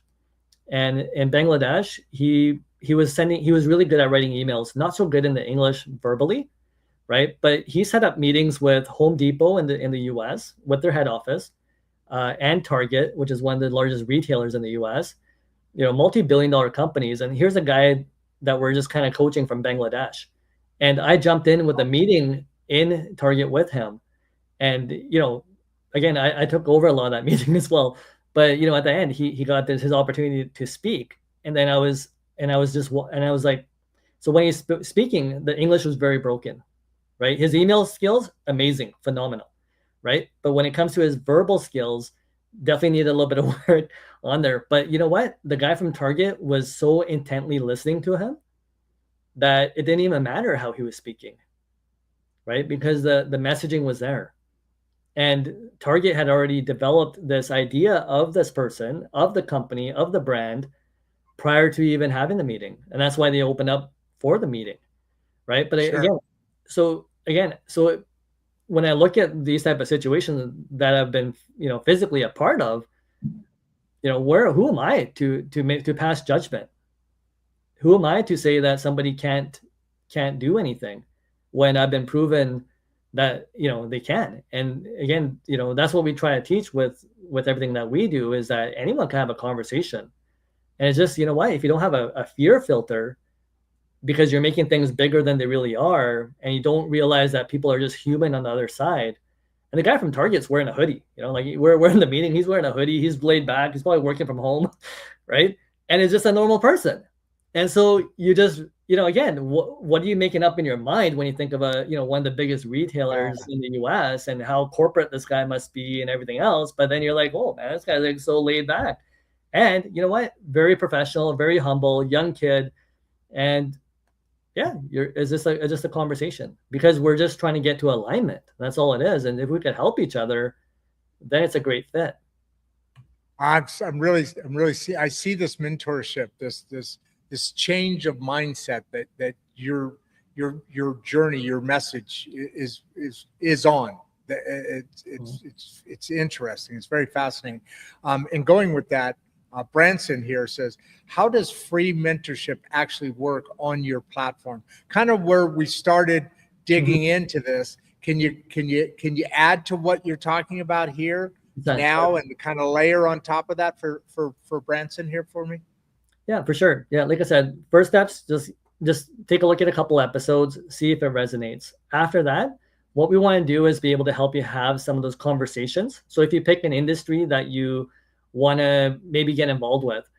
and in Bangladesh, he was really good at writing emails, not so good in the English verbally, right? But he set up meetings with Home Depot in the US with their head office, and Target, which is one of the largest retailers in the US, multi-billion-dollar companies. And here's a guy that we're just kind of coaching from Bangladesh. And I jumped in with a meeting in Target with him. And, again, I took over a lot of that meeting as well. But, at the end, he got his opportunity to speak. And then I was like, so when he's speaking, the English was very broken, right? His email skills, amazing, phenomenal, right? But when it comes to his verbal skills, definitely need a little bit of work on there. But you know what? The guy from Target was so intently listening to him that it didn't even matter how he was speaking, right? Because the messaging was there. And Target had already developed this idea of this person, of the company, of the brand prior to even having the meeting. And that's why they opened up for the meeting, right? But Sure. so when I look at these type of situations that I've been, physically a part of, who am I to pass judgment? Who am I to say that somebody can't do anything when I've been proven that they can? And again, that's what we try to teach with everything that we do, is that anyone can have a conversation. And it's just, if you don't have a fear filter, because you're making things bigger than they really are, and you don't realize that people are just human on the other side. And the guy from Target's wearing a hoodie, like we're in the meeting, he's wearing a hoodie, he's laid back, he's probably working from home, right? And it's just a normal person. And so you just, again, what are you making up in your mind when you think of one of the biggest retailers in the US and how corporate this guy must be and everything else? But then you're like, oh man, this guy's like so laid back. And you know what? Very professional, very humble, young kid. And yeah, it's just a conversation, because we're just trying to get to alignment. That's all it is. And if we can help each other, then it's a great fit. I see this mentorship, this change of mindset that your journey, your message is on. It's interesting. It's very fascinating. And going with that, Branson here says, how does free mentorship actually work on your platform? Kind of where we started digging into this. Can you add to what you're talking about here now and kind of layer on top of that for Branson here for me? Yeah, for sure. Yeah, like I said, first steps, just take a look at a couple episodes, see if it resonates. After that, what we want to do is be able to help you have some of those conversations. So if you pick an industry that you want to maybe get involved with,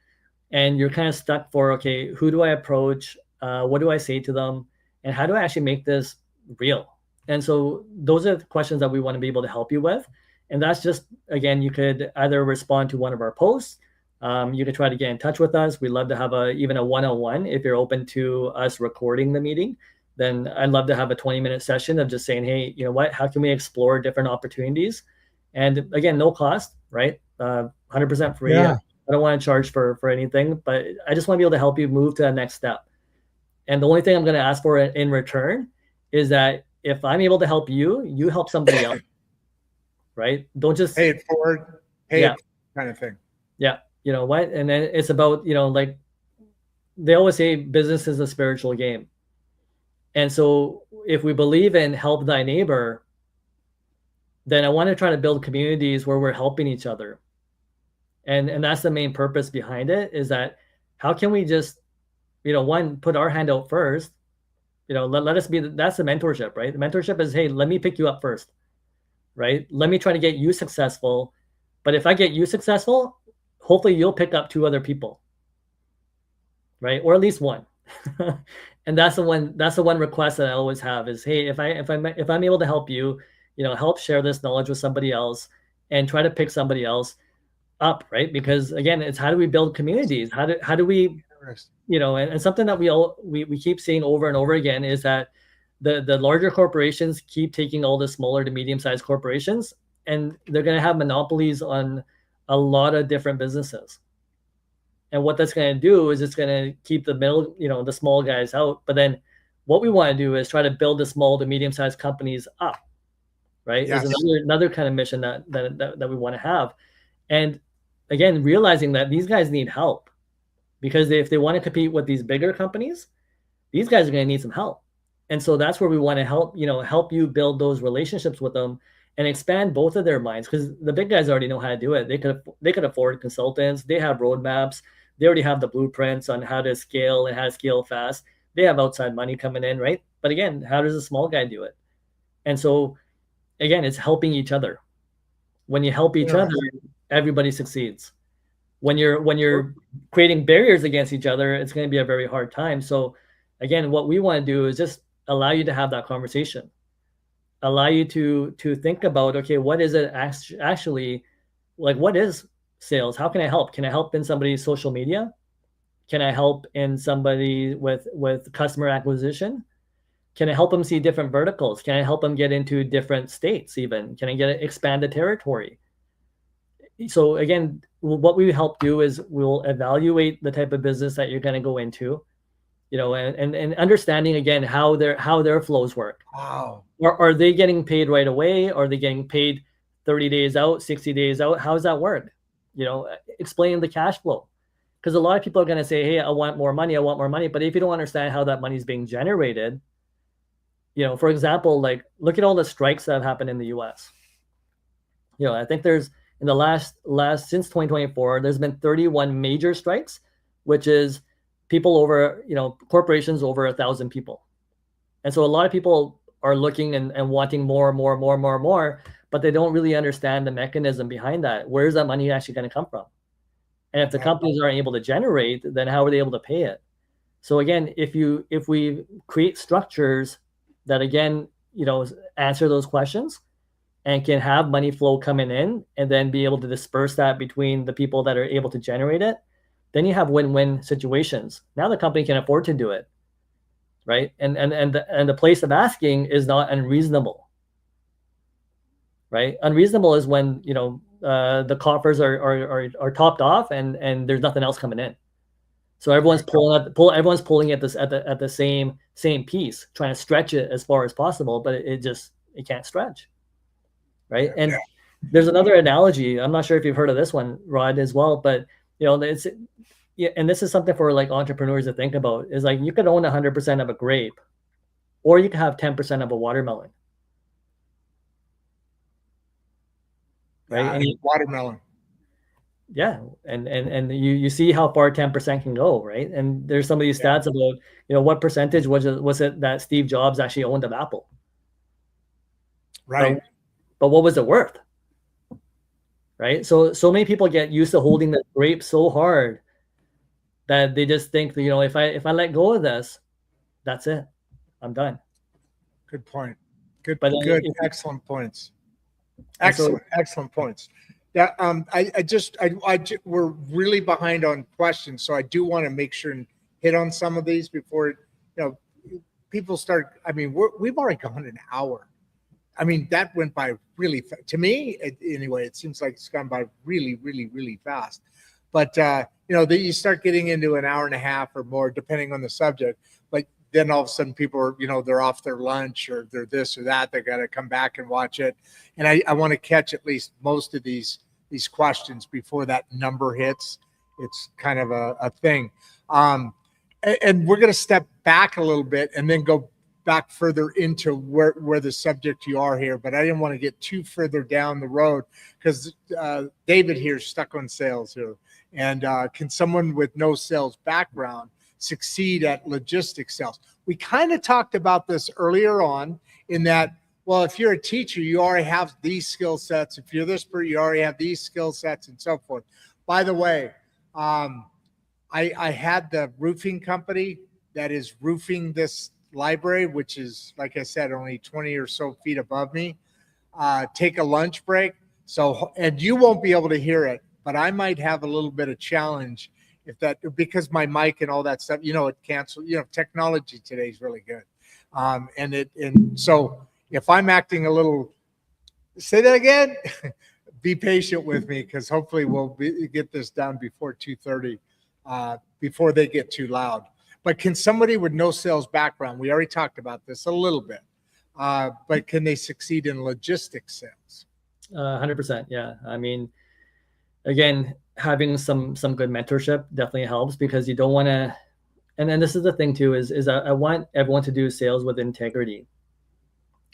and you're kind of stuck for, okay, who do I approach? What do I say to them? And how do I actually make this real? And so those are the questions that we want to be able to help you with. And that's just, again, you could either respond to one of our posts. You could try to get in touch with us. We'd love to have even a one-on-one. If you're open to us recording the meeting, then I'd love to have a 20-minute session of just saying, hey, you know what, how can we explore different opportunities? And again, no cost, right? 100% free. Yeah. I don't want to charge for anything, but I just want to be able to help you move to the next step. And the only thing I'm going to ask for in return is that if I'm able to help you, you help somebody else, right? Don't just pay it forward, it kind of thing. Yeah. You know what? And then it's about, like they always say, business is a spiritual game. And so if we believe in help thy neighbor, then I want to try to build communities where we're helping each other. And that's the main purpose behind it, is that how can we just, one, put our hand out first, let us be, that's the mentorship, right? The mentorship is, hey, let me pick you up first, right? Let me try to get you successful. But if I get you successful, hopefully you'll pick up 2 other people, right? Or at least one. And that's the one request that I always have is, hey, if I'm able to help you, help share this knowledge with somebody else and try to pick somebody else up, right? Because again, it's how do we build communities? How do we, and something that we keep seeing over and over again is that the larger corporations keep taking all the smaller to medium-sized corporations, and they're going to have monopolies on a lot of different businesses. And what that's going to do is it's going to keep the middle, the small guys out. But then what we want to do is try to build the small to medium-sized companies up, right? Yes. Is another kind of mission that we want to have. And again, realizing that these guys need help, because if they want to compete with these bigger companies, these guys are going to need some help. And so that's where we want to help you build those relationships with them and expand both of their minds, because the big guys already know how to do it. They could afford consultants. They have roadmaps. They already have the blueprints on how to scale and how to scale fast. They have outside money coming in, right? But again, how does a small guy do it? And so again, it's helping each other. When you help each other, everybody succeeds. When you're creating barriers against each other, it's going to be a very hard time. So again, what we want to do is just allow you to have that conversation, allow you to think about, okay, what is it actually, like, what is sales? How can I help? Can I help in somebody's social media? Can I help in somebody with customer acquisition? Can I help them see different verticals? Can I help them get into different states even? Can I expand the territory? So again, what we help do is we'll evaluate the type of business that you're going to go into, and understanding again how their flows work. Wow. Are they getting paid right away? Are they getting paid 30 days out, 60 days out? How does that work? Explain the cash flow. Because a lot of people are going to say, hey, I want more money. But if you don't understand how that money is being generated, for example, like look at all the strikes that have happened in the US. I think there's in the last since 2024, there's been 31 major strikes, which is people over, corporations over 1,000 people. And so a lot of people are looking and wanting more, but they don't really understand the mechanism behind that. Where's that money actually going to come from? And if the companies aren't able to generate, then how are they able to pay it? So again, if we create structures that again, answer those questions and can have money flow coming in and then be able to disperse that between the people that are able to generate it, then you have win-win situations. Now the company can afford to do it, right? And the place of asking is not unreasonable, right? Unreasonable is when the coffers are topped off and there's nothing else coming in. So everyone's pulling at the same piece, trying to stretch it as far as possible, but it can't stretch, right? And there's another analogy. I'm not sure if you've heard of this one, Rodd, as well, but and this is something for like entrepreneurs to think about. Is like you could own 100% of a grape, or you could have 10% of a watermelon, right? Watermelon. Yeah, and you see how far 10% can go, right? And there's some of these stats about what percentage was it that Steve Jobs actually owned of Apple, right? But what was it worth, right? So many people get used to holding the grape so hard that they just think if I let go of this, that's it, I'm done. Good point. Good. Excellent points. Excellent points. Yeah, we're really behind on questions, so I do want to make sure and hit on some of these before people start. I mean, we've already gone an hour. I mean, that went by really to me anyway. It seems like it's gone by really, really, really fast. But you start getting into an hour and a half or more, depending on the subject. But then all of a sudden, people are they're off their lunch or they're this or that. They got to come back and watch it. And I want to catch at least most of these questions before that number hits. It's kind of a thing. And we're going to step back a little bit and then go back further into where the subject you are here. But I didn't want to get too further down the road because David here is stuck on sales here. And can someone with no sales background succeed at logistics sales? We kind of talked about this earlier on in that, well, if you're a teacher, you already have these skill sets. If you're this person, you already have these skill sets and so forth. By the way, I had the roofing company that is roofing this library, which is, like I said, only 20 or so feet above me, take a lunch break. So, and you won't be able to hear it, but I might have a little bit of challenge because my mic and all that stuff, it cancels, technology today is really good. And so if I'm acting a little, say that again, be patient with me because hopefully we'll get this done before 2:30, before they get too loud. But can somebody with no sales background, we already talked about this a little bit, but can they succeed in logistics sales? 100%. Yeah. I mean, again, having some good mentorship definitely helps because you don't want to, and then this is the thing too, is I want everyone to do sales with integrity,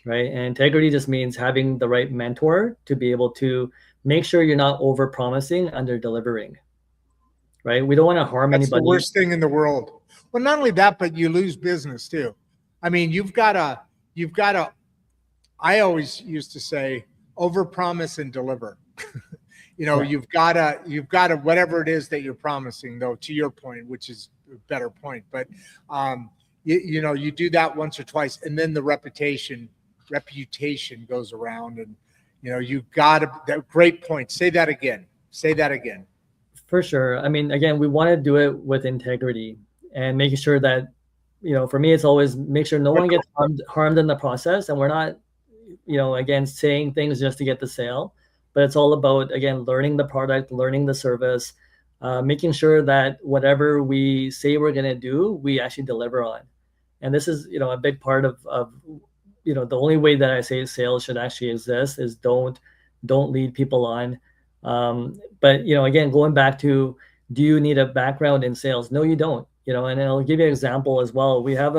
right? And integrity just means having the right mentor to be able to make sure you're not over promising, under delivering, right? We don't want to harm anybody. That's the worst thing in the world. Well, not only that, but you lose business too. I mean, you've got to, I always used to say, over promise and deliver. You've got to, whatever it is that you're promising though, to your point, which is a better point, but you do that once or twice and then the reputation goes around and, you've got to, great point. Say that again. For sure. I mean, again, we want to do it with integrity and making sure that for me, it's always make sure no one gets harmed in the process, and we're not, again, saying things just to get the sale, but it's all about, again, learning the product, learning the service, making sure that whatever we say we're going to do, we actually deliver on. And this is, a big part of the only way that I say sales should actually exist is don't lead people on. But, again, going back to, do you need a background in sales? No, you don't, and I'll give you an example as well. We have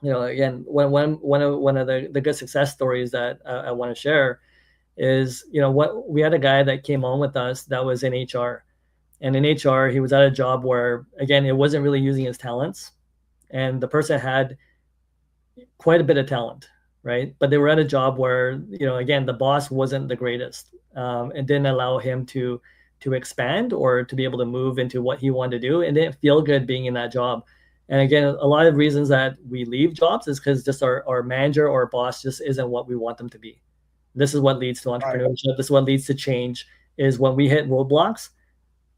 again, one of the good success stories that I want to share is, we had a guy that came on with us that was in HR, and in HR, he was at a job where, again, it wasn't really using his talents, and the person had quite a bit of talent, right? But they were at a job where, again, the boss wasn't the greatest, and didn't allow him to expand or to be able to move into what he wanted to do, and didn't feel good being in that job. And again, a lot of reasons that we leave jobs is because just our manager or boss just isn't what we want them to be. This is what leads to entrepreneurship. This is what leads to change, is when we hit roadblocks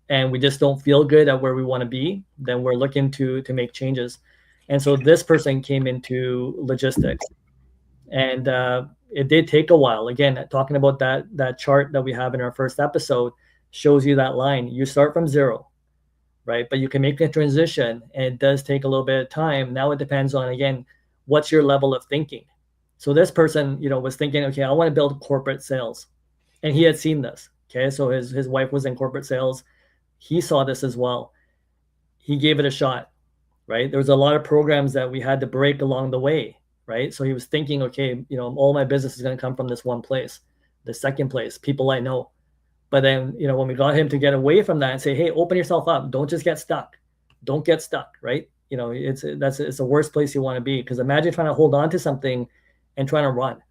and we just don't feel good at where we want to be, then we're looking to make changes. And so this person came into logistics, and it did take a while. Again, talking about that chart that we have in our first episode shows you that line. You start from zero, right? But you can make a transition, and it does take a little bit of time. Now it depends on, again, what's your level of thinking. So this person, was thinking, okay, I want to build corporate sales, and he had seen this. Okay, so his wife was in corporate sales. He saw this as well. He gave it a shot, right? There was a lot of programs that we had to break along the way, right? So he was thinking, okay, all my business is going to come from this one place. The second place, people I know. But then, when we got him to get away from that and say, hey, open yourself up. Don't just get stuck. Don't get stuck, right? It's the worst place you want to be, because imagine trying to hold on to something and trying to run.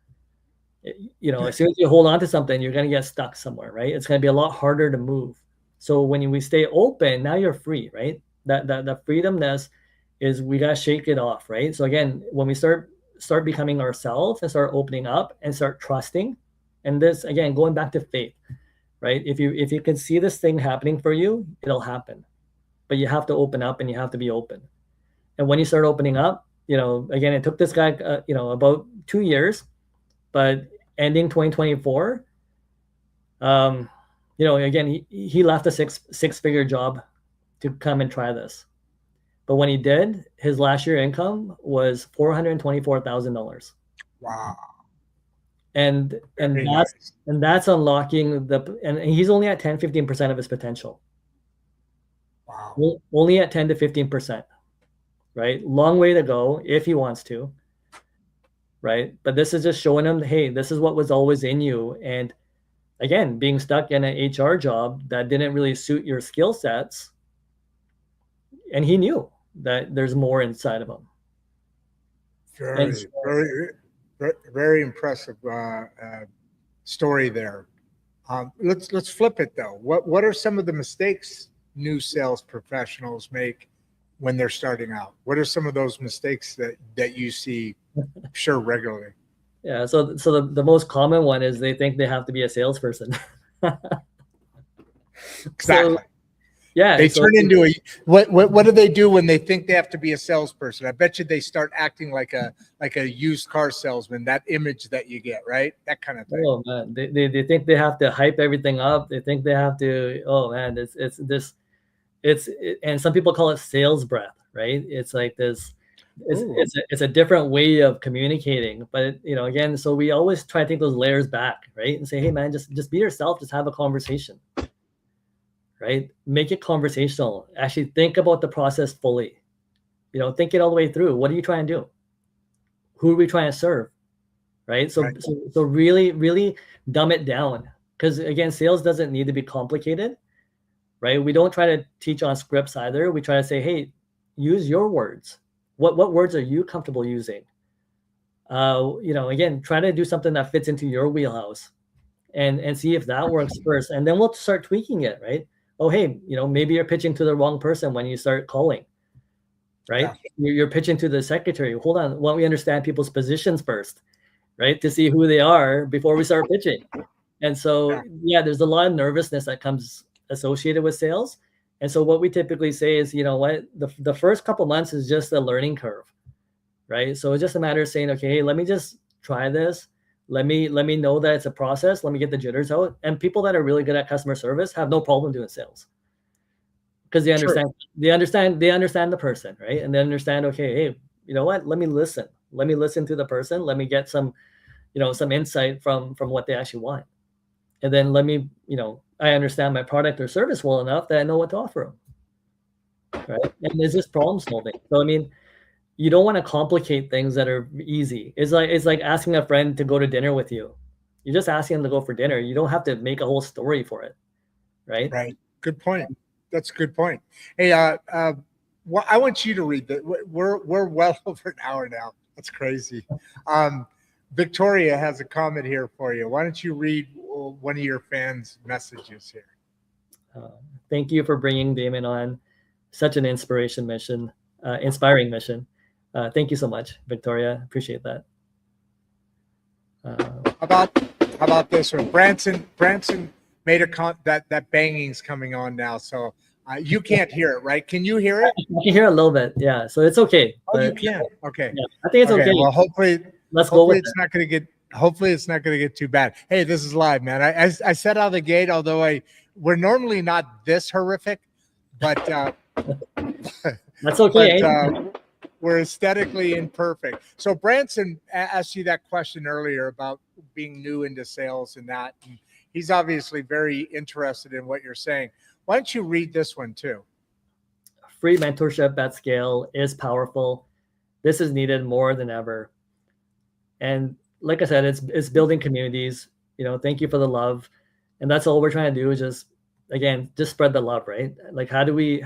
As soon as you hold on to something, you're going to get stuck somewhere, right? It's going to be a lot harder to move. So when we stay open, now you're free, right? That freedomness is, we got to shake it off, right? So again, when we start becoming ourselves and start opening up and start trusting, and this, again, going back to faith, right? If you can see this thing happening for you, it'll happen. But you have to open up, and you have to be open. And when you start opening up, again, it took this guy, about 2 years, but ending 2024, again, he left a six-figure job to come and try this. But when he did, his last year income was $424,000. Wow. And that's unlocking and he's only at 10-15% of his potential. Wow. Only at 10 to 15%, right? Long way to go if he wants to, right? But this is just showing him, hey, this is what was always in you. And again, being stuck in an HR job that didn't really suit your skill sets, and he knew that there's more inside of him. Very impressive story there. Let's flip it though. What are some of the mistakes new sales professionals make when they're starting out? What are some of those mistakes that you see regularly? Yeah, so the most common one is they think they have to be a salesperson. Exactly. So, yeah, they turn into what do they do when they think they have to be a salesperson? I bet you they start acting like a used car salesman. That image that you get, right? That kind of thing. Oh man, they think they have to hype everything up. They think they have to. Oh man, and some people call it sales breath, right? It's like this. It's a different way of communicating, but again, so we always try to take those layers back, right? And say, hey man, just be yourself, just have a conversation, right? Make it conversational. Actually think about the process fully, think it all the way through. What are you trying to do? Who are we trying to serve? Right? So really, really dumb it down, because again, sales doesn't need to be complicated, right? We don't try to teach on scripts either. We try to say, hey, use your words. What words are you comfortable using? Again, try to do something that fits into your wheelhouse, and see if that works first. And then we'll start tweaking it, right? Oh, hey, maybe you're pitching to the wrong person when you start calling, right? Yeah. You're pitching to the secretary. Hold on, why don't we understand people's positions first, right? To see who they are before we start pitching. And so, yeah, there's a lot of nervousness that comes associated with sales. And so what we typically say is, you know what, the first couple months is just a learning curve, right? So it's just a matter of saying, okay, hey, let me just try this. Let me know that it's a process. Let me get the jitters out. And people that are really good at customer service have no problem doing sales, because they understand the person, right? And they understand, okay, hey, you know what? Let me listen to the person. Let me get some, some insight from what they actually want. And then let me, I understand my product or service well enough that I know what to offer them, right? And it's just problem solving. So, I mean, you don't want to complicate things that are easy. It's like asking a friend to go to dinner with you. You're just asking them to go for dinner. You don't have to make a whole story for it, right? Right. Good point. That's a good point. Hey, well, I want you to read that. We're well over an hour now. That's crazy. Victoria has a comment here for you. Why don't you read one of your fans' messages here? Thank you for bringing Daman on. Such an inspiring mission. Thank you so much, Victoria. Appreciate that. How about this one? Branson made a that banging's coming on now, so you can't hear it, right? Can you hear it? I can hear a little bit, yeah. So it's okay. Oh, you can. Okay. Yeah, I think it's okay. Well, hopefully it's not going to get. Hopefully, it's not going to get too bad. Hey, this is live, man. I said out of the gate, although we're normally not this horrific, but that's okay. But, we're aesthetically imperfect. So Branson asked you that question earlier about being new into sales and that. And he's obviously very interested in what you're saying. Why don't you read this one too? Free mentorship at scale is powerful. This is needed more than ever. And like I said, it's building communities. Thank you for the love. And that's all we're trying to do is just spread the love, right? Like how do we,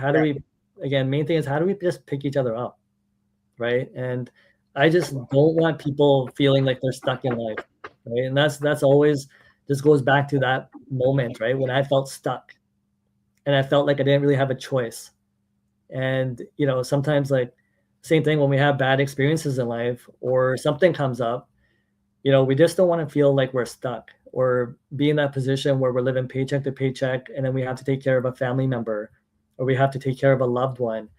main thing is how do we just pick each other up? Right. And I just don't want people feeling like they're stuck in life. Right. And that's always just goes back to that moment, right? When I felt stuck and I felt like I didn't really have a choice. And, sometimes like same thing when we have bad experiences in life or something comes up, we just don't want to feel like we're stuck or be in that position where we're living paycheck to paycheck. And then we have to take care of a family member or we have to take care of a loved one.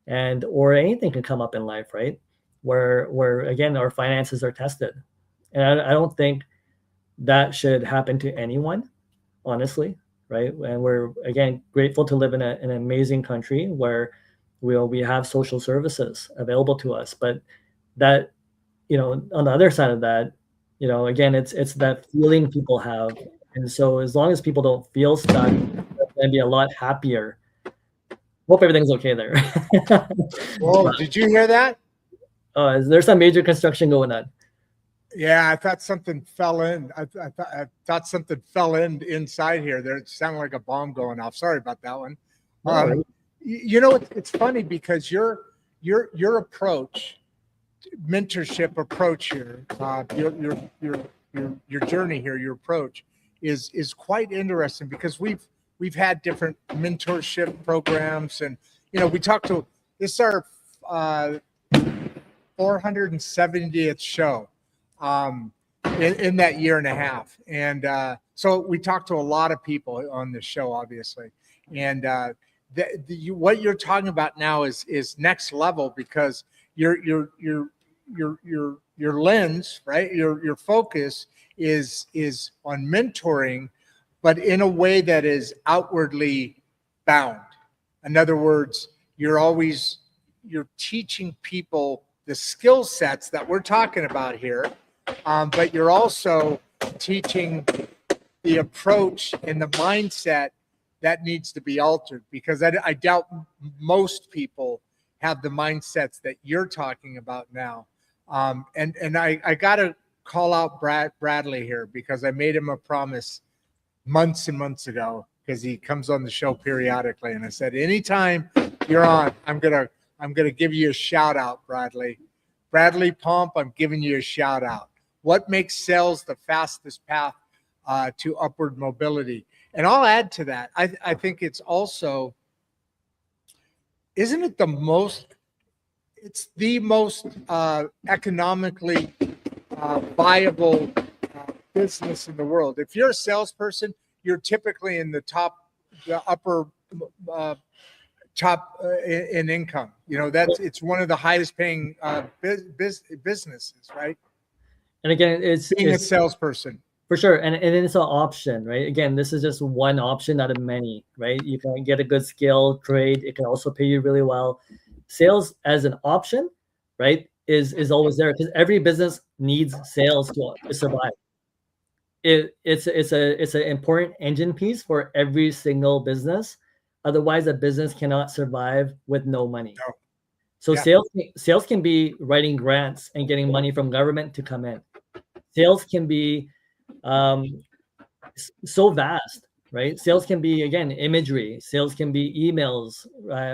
Or anything can come up in life, right? Where again, our finances are tested. And I don't think that should happen to anyone, honestly, right? And we're, again, grateful to live in an amazing country where we have social services available to us. But that, on the other side of that, again, it's that feeling people have. And so as long as people don't feel stuck, they're going to be a lot happier. Hope everything's okay there. Whoa, did you hear that? Is there some major construction going on? Yeah, I thought something fell in. I thought something fell in inside here. There, it sounded like a bomb going off. Sorry about that one. It's funny because your approach, mentorship approach here, your journey here, your approach is quite interesting because we've had different mentorship programs, and we talked to this is our 470th show in that year and a half, and so we talked to a lot of people on this show, obviously, and what you're talking about now is next level because your lens, right? Your focus is on mentoring, but in a way that is outwardly bound. In other words, you're teaching people the skill sets that we're talking about here, but you're also teaching the approach and the mindset that needs to be altered because I doubt most people have the mindsets that you're talking about now. And I got to call out Bradley here because I made him a promise months and months ago because he comes on the show periodically, and I said, anytime you're on, I'm gonna give you a shout out, Bradley Pomp. I'm giving you a shout out. What makes sales the fastest path to upward mobility? And I'll add to that. I think it's also, isn't it the most? It's the most economically viable business in the world. If you're a salesperson, you're typically in the upper top in income. You know, it's one of the highest paying businesses, right? And again, Being a salesperson. For sure. And it's an option, right? Again, this is just one option out of many, right? You can get a good skill, trade. It can also pay you really well. Sales as an option, right, is always there because every business needs sales to survive. It's an important engine piece for every single business. Otherwise, a business cannot survive with no money. No. So Yeah. sales can be writing grants and getting money from government to come in. Sales can be so vast, right? Sales can be, again, imagery. Sales can be emails,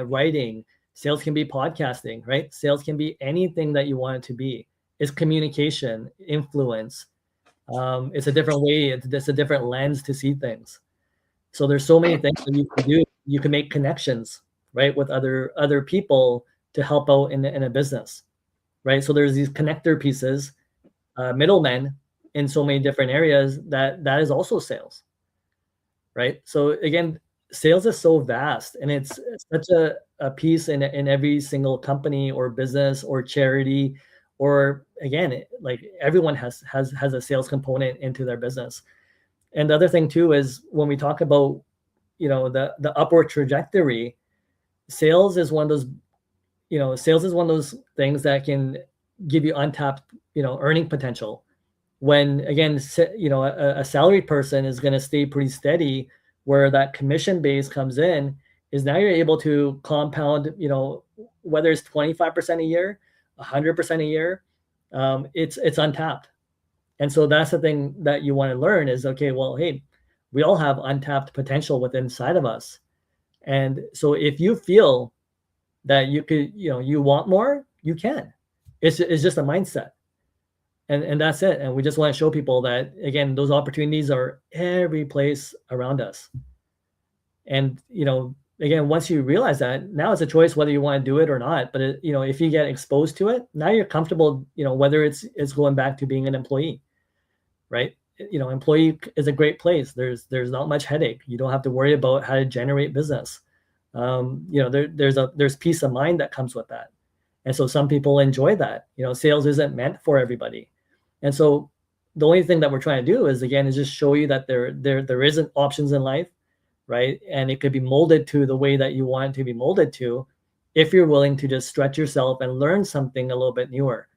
writing. Sales can be podcasting, right? Sales can be anything that you want it to be. It's communication, influence. It's a different way. It's a different lens to see things. So there's so many things that you can do. You can make connections, right, with other people to help out in a business, right? So there's these connector pieces, middlemen in so many different areas that is also sales, right? So again, sales is so vast, and it's such a piece in every single company or business or charity, or again, like everyone has a sales component into their business. And the other thing too is when we talk about, you know, the upward trajectory, sales is one of those things that can give you untapped, you know, earning potential. When again, you know, a salaried person is going to stay pretty steady, where that commission base comes in is now you're able to compound, you know, whether it's 25% a year, 100% a year, it's untapped. And so that's the thing that you want to learn is, okay, well, hey, we all have untapped potential within inside of us. And so if you feel that you could, you know, you want more, you can. It's just a mindset. And that's it. And we just want to show people that, again, those opportunities are every place around us. And, you know, again, once you realize that, now it's a choice whether you want to do it or not. But, you know, if you get exposed to it, now you're comfortable, you know, whether it's going back to being an employee, right? You know, employee is a great place. There's not much headache. You don't have to worry about how to generate business. You know, there's peace of mind that comes with that. And so some people enjoy that. You know, sales isn't meant for everybody. And so the only thing that we're trying to do is just show you that there isn't options in life, right? And it could be molded to the way that you want it to be molded to, if you're willing to just stretch yourself and learn something a little bit newer.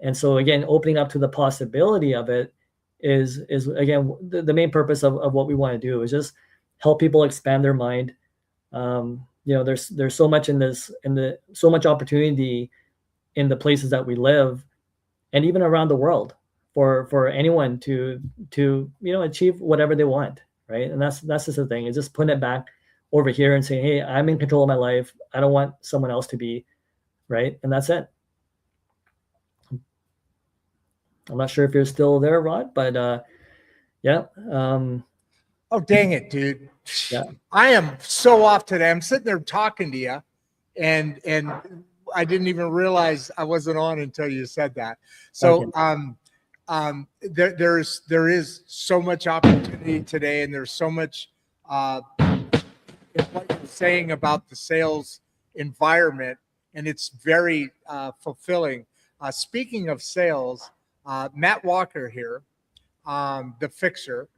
And so again, opening up to the possibility of it is again, the main purpose of what we want to do is just help people expand their mind. You know, there's so much so much opportunity in the places that we live, and even around the world, for anyone to you know, achieve whatever they want, right? And that's just the thing, is just putting it back over here and saying, hey, I'm in control of my life. I don't want someone else to be, right? And that's it. I'm not sure if you're still there, Rodd, but yeah. Oh, dang it, dude. Yeah. I am so off today. I'm sitting there talking to you, and I didn't even realize I wasn't on until you said that. So okay. There is so much opportunity today, and there's so much in what you're saying about the sales environment, and it's very fulfilling. Speaking of sales, Matt Walker here, the fixer,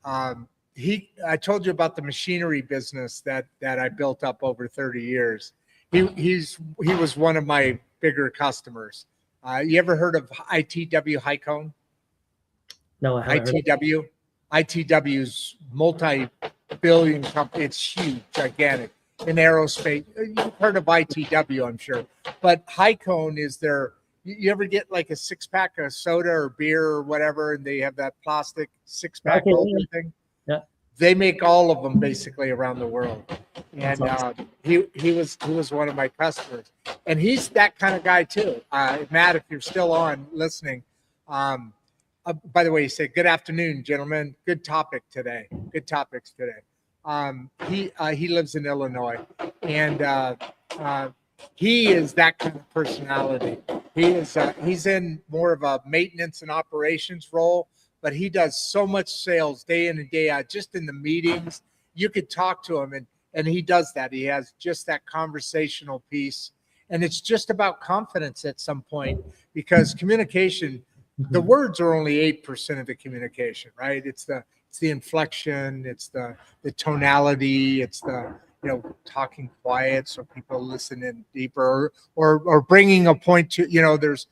I told you about the machinery business that I built up over 30 years. He was one of my bigger customers. You ever heard of ITW Highcone? No, I haven't. ITW's multi-billion company. It's huge, gigantic in aerospace. You've heard of ITW, I'm sure. But Highcone is their. You ever get like a 6-pack of soda or beer or whatever, and they have that plastic 6-pack thing? Yeah. They make all of them basically around the world. And awesome. He was one of my customers, and he's that kind of guy too. Matt, if you're still on listening, by the way, he said, "Good afternoon, gentlemen. Good topic today. Good topics today." He lives in Illinois, and he is that kind of personality. He's in more of a maintenance and operations role, but he does so much sales day in and day out. Just in the meetings, you could talk to him, And he does that. He has just that conversational piece. And it's just about confidence at some point, because communication, the words are only 8% of the communication, right? It's the inflection, it's the tonality, it's the, talking quiet so people listen in deeper, or bringing a point to, there's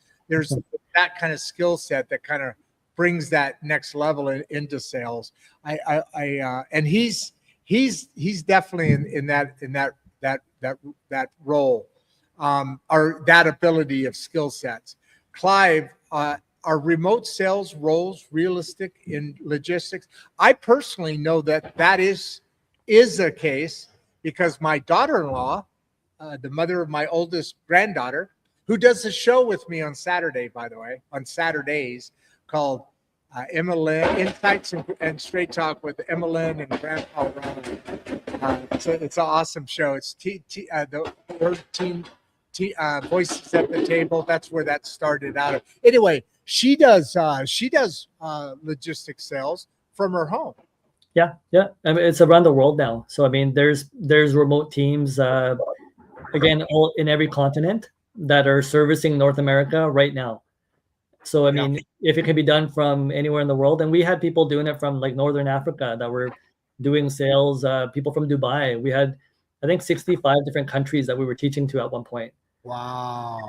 that kind of skill set that kind of brings that next level into sales. And he's definitely in that role, or that ability of skill sets. Clive, are remote sales roles realistic in logistics? I personally know that is a case, because my daughter-in-law, the mother of my oldest granddaughter, who does a show with me on Saturday, by the way, on Saturdays, called Emma Lynn, Insights and Straight Talk with Emma Lynn and Grandpa Ron. It's an awesome show. It's her team, Voices at the Table. That's where that started out of. Anyway, she does logistics sales from her home. Yeah. I mean, it's around the world now. So I mean, there's remote teams, again, all in every continent that are servicing North America right now. So I mean, if it can be done from anywhere in the world, and we had people doing it from like Northern Africa that were doing sales, people from Dubai. We had, I think, 65 different countries that we were teaching to at one point. Wow.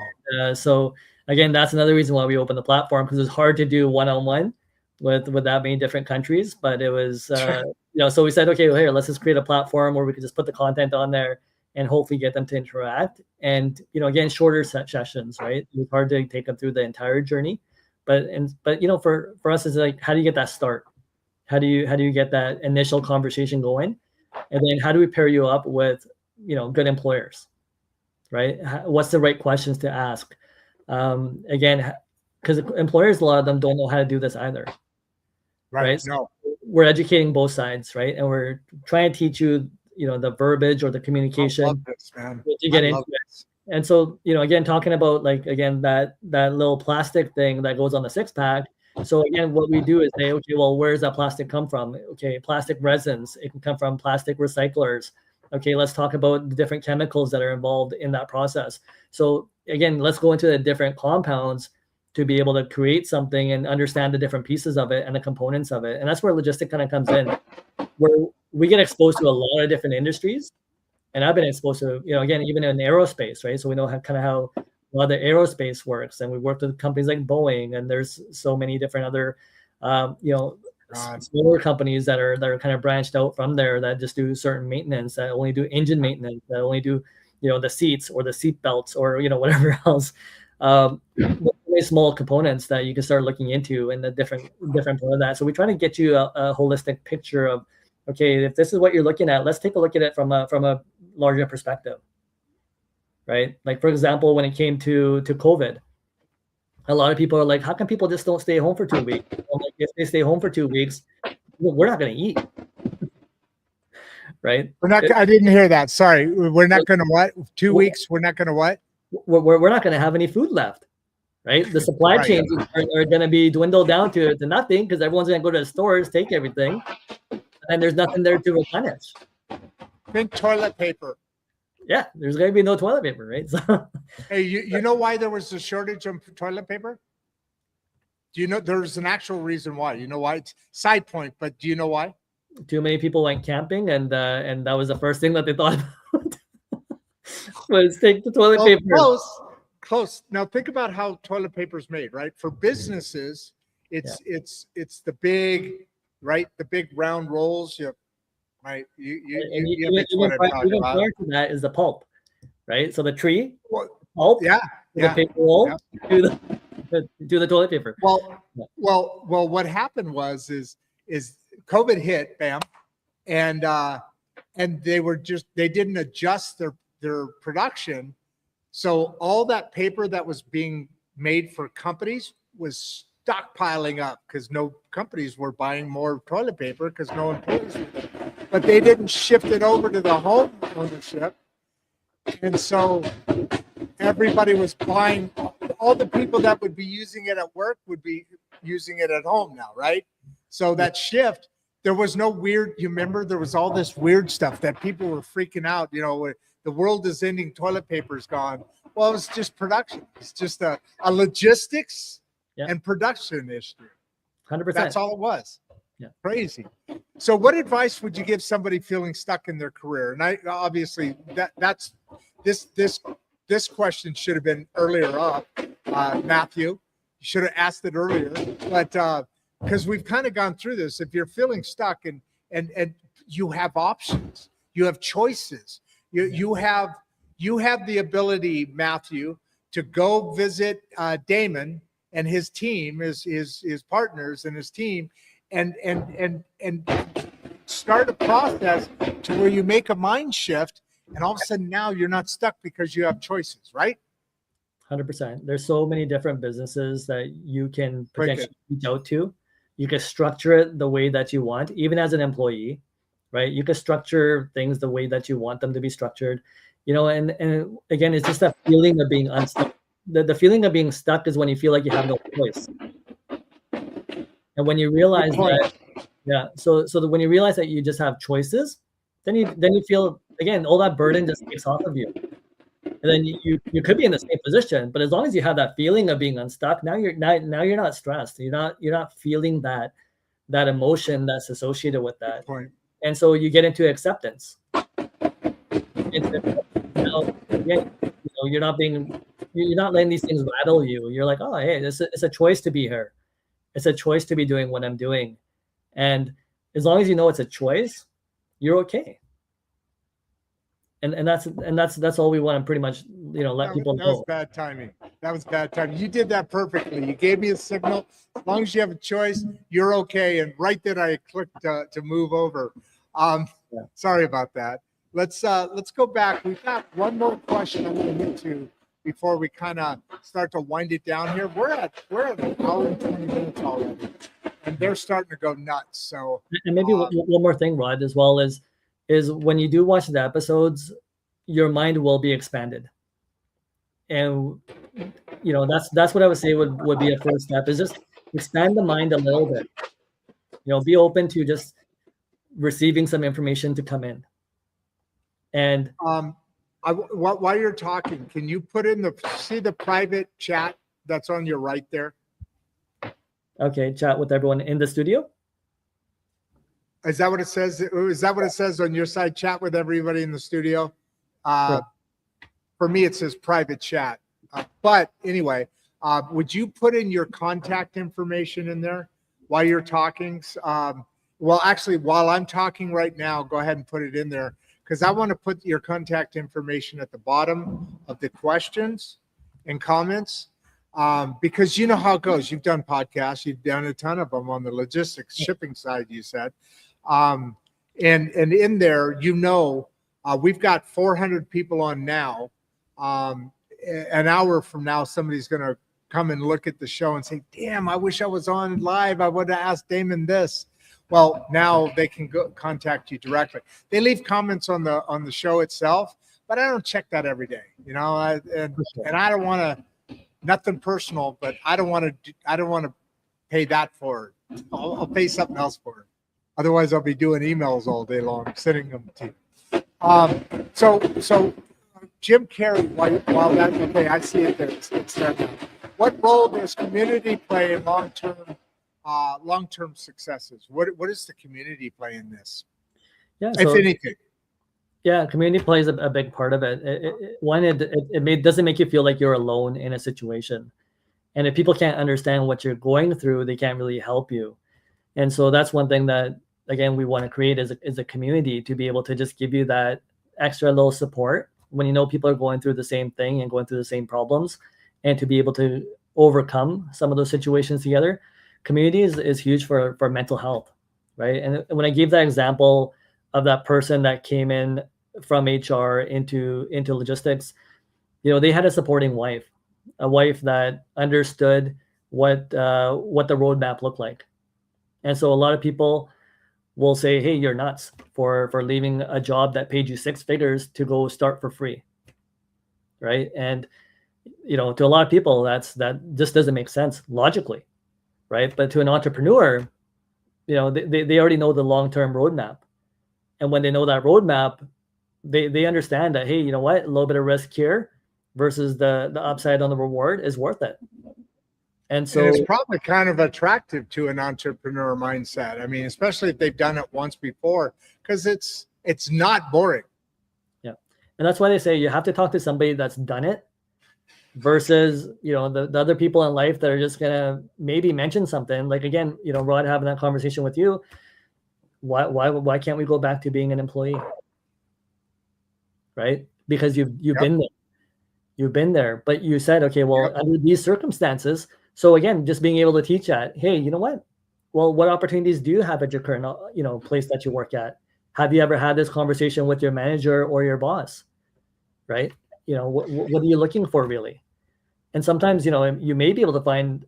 So again, that's another reason why we opened the platform, because it's hard to do one-on-one with that many different countries. But it was, so we said, okay, well, here, let's just create a platform where we could just put the content on there and hopefully get them to interact. And, again, shorter sessions, right? It's hard to take them through the entire journey. But for us, it's like, how do you get that start? How do you get that initial conversation going? And then how do we pair you up with, good employers, right? What's the right questions to ask? Again, because employers, a lot of them don't know how to do this either. Right? No. So we're educating both sides, right? And we're trying to teach you, the verbiage or the communication. I love this, man. To get into it. And so, again, talking about that little plastic thing that goes on the 6-pack. So again, what we do is say, okay, well, where does that plastic come from? Okay, plastic resins. It can come from plastic recyclers. Okay, let's talk about the different chemicals that are involved in that process. So again, let's go into the different compounds to be able to create something and understand the different pieces of it and the components of it. And that's where logistics kind of comes in, where we get exposed to a lot of different industries. And I've been exposed to, again, even in aerospace, right? So we know how a lot of the aerospace works, and we worked with companies like Boeing, and there's so many different other, smaller companies that are kind of branched out from there that just do certain maintenance, that only do engine maintenance, that only do, the seats or the seat belts or, whatever else. Very small components that you can start looking into and the different part of that. So we try to get you a holistic picture of, okay, if this is what you're looking at, let's take a look at it from a larger perspective, right? Like, for example, when it came to COVID, a lot of people are like, how come people just don't stay home for 2 weeks? Well, like, if they stay home for 2 weeks, we're not going to eat, right? I didn't hear that. Sorry. We're not going to what? 2 weeks? We're not going to what? We're not going to have any food left, right? The supply chains are going to be dwindled down to nothing, because everyone's going to go to the stores, take everything, and there's nothing there to replenish. Think toilet paper. Yeah, there's going to be no toilet paper, right? So, hey, you know why there was a shortage of toilet paper? Do you know there's an actual reason why? You know why? It's side point, but do you know why? Too many people went camping, and that was the first thing that they thought about was take the toilet paper. Close. Now think about how toilet paper is made, right? For businesses, it's the big, right? The big round rolls. Right. Even prior to that is the pulp, right? So the tree, pulp, the paper roll, do the toilet paper. Well, what happened was COVID hit, bam, and they didn't adjust their production, so all that paper that was being made for companies was stockpiling up, because no companies were buying more toilet paper because no employees were there. But they didn't shift it over to the home ownership. And so everybody was buying, all the people that would be using it at work would be using it at home now, right? So that shift, there was no weird, you remember there was all this weird stuff that people were freaking out, the world is ending, toilet paper is gone. Well, it's just production. It's just a logistics and production issue. 100%. That's all it was. Yeah. Crazy. So what advice would you give somebody feeling stuck in their career? And I obviously that's this question should have been earlier up, Matthew. You should have asked it earlier, but because we've kind of gone through this. If you're feeling stuck and you have options, you have choices, you have the ability, Matthew, to go visit Daman and his team, his partners and his team, and start a process to where you make a mind shift, and all of a sudden now you're not stuck because you have choices, right? 100%. There's so many different businesses that you can potentially reach out to. You can structure it the way that you want, even as an employee, right? You can structure things the way that you want them to be structured, and again, it's just that feeling of being unstuck. The feeling of being stuck is when you feel like you have no choice. And when you realize that, so when you realize that you just have choices, then you feel, again, all that burden just takes off of you. And then you could be in the same position, but as long as you have that feeling of being unstuck, now you're not stressed. You're not feeling that emotion that's associated with that. And so you get into acceptance. You're not letting these things rattle you. You're like, oh, hey, it's a choice to be here. It's a choice to be doing what I'm doing. And as long as you know it's a choice, you're okay. And that's all we want to pretty much, let people know. That was bad timing. That was bad timing. You did that perfectly. You gave me a signal. As long as you have a choice, you're okay. And right then I clicked to move over. Sorry about that. Let's go back. We've got one more question I want to get to before we kind of start to wind it down here. We're at an hour and 20 minutes already, and they're starting to go nuts. So, and maybe one more thing, Rodd, as well is when you do watch the episodes, your mind will be expanded. And that's what I would say would be a first step, is just expand the mind a little bit. Be open to just receiving some information to come in. And while you're talking, can you put in see the private chat that's on your right there? Okay, chat with everyone in the studio. Is that what it says? Is that what it says on your side? Chat with everybody in the studio. Sure. For me, it says private chat. But anyway, would you put in your contact information in there while you're talking? Well, actually, while I'm talking right now, go ahead and put it in there, because I want to put your contact information at the bottom of the questions and comments, because you know how it goes. You've done podcasts. You've done a ton of them on the logistics shipping side, you said. And in there, we've got 400 people on now. An hour from now, somebody's going to come and look at the show and say, damn, I wish I was on live. I would have asked Daman this. Well, now they can go contact you directly. They leave comments on the show itself, but I don't check that every day, and I don't want to, nothing personal, but I don't want to pay that for it. I'll pay something else for it. Otherwise, I'll be doing emails all day long, sending them to you. So Jim Carrey, while that, okay, I see it there. It's there now. What role does community play in long-term successes? What does the community play in this? Yeah, if anything. Yeah, community plays a big part of it. It doesn't make you feel like you're alone in a situation. And if people can't understand what you're going through, they can't really help you. And so that's one thing that, again, we want to create is a community to be able to just give you that extra little support when people are going through the same thing and going through the same problems, and to be able to overcome some of those situations together. Community is huge for mental health, right? And when I gave that example of that person that came in from HR into logistics, they had a supporting wife, a wife that understood what the roadmap looked like. And so a lot of people will say, hey, you're nuts for leaving a job that paid you 6 figures to go start for free, right? And to a lot of people, that just doesn't make sense logically, right? But to an entrepreneur, they already know the long-term roadmap. And when they know that roadmap, they understand that, hey, you know what, a little bit of risk here versus the upside on the reward is worth it. And so it's probably kind of attractive to an entrepreneur mindset. I mean, especially if they've done it once before, because it's not boring. Yeah. And that's why they say you have to talk to somebody that's done it versus, the other people in life that are just going to maybe mention something. Like, again, Rodd, having that conversation with you, why can't we go back to being an employee? Right? Because you've been there. You've been there, but you said, okay, well, under these circumstances. So again, just being able to teach that, hey, you know what? Well, what opportunities do you have at your current, place that you work at? Have you ever had this conversation with your manager or your boss? Right? What are you looking for really? And sometimes, you may be able to find,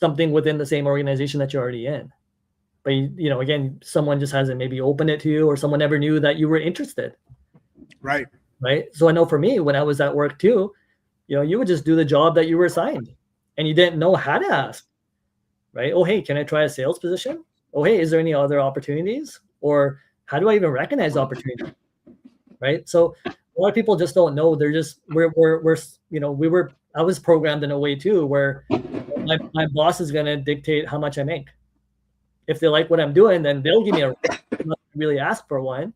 something within the same organization that you're already in. But, again, someone just hasn't maybe opened it to you, or someone never knew that you were interested. Right. Right. So I know for me, when I was at work too, you would just do the job that you were assigned and you didn't know how to ask. Right. Oh, hey, can I try a sales position? Oh, hey, is there any other opportunities? Or how do I even recognize opportunity? Right. So a lot of people just don't know. They're just, I was programmed in a way too, where my boss is going to dictate how much I make. If they like what I'm doing, then they'll give me a not really ask for one.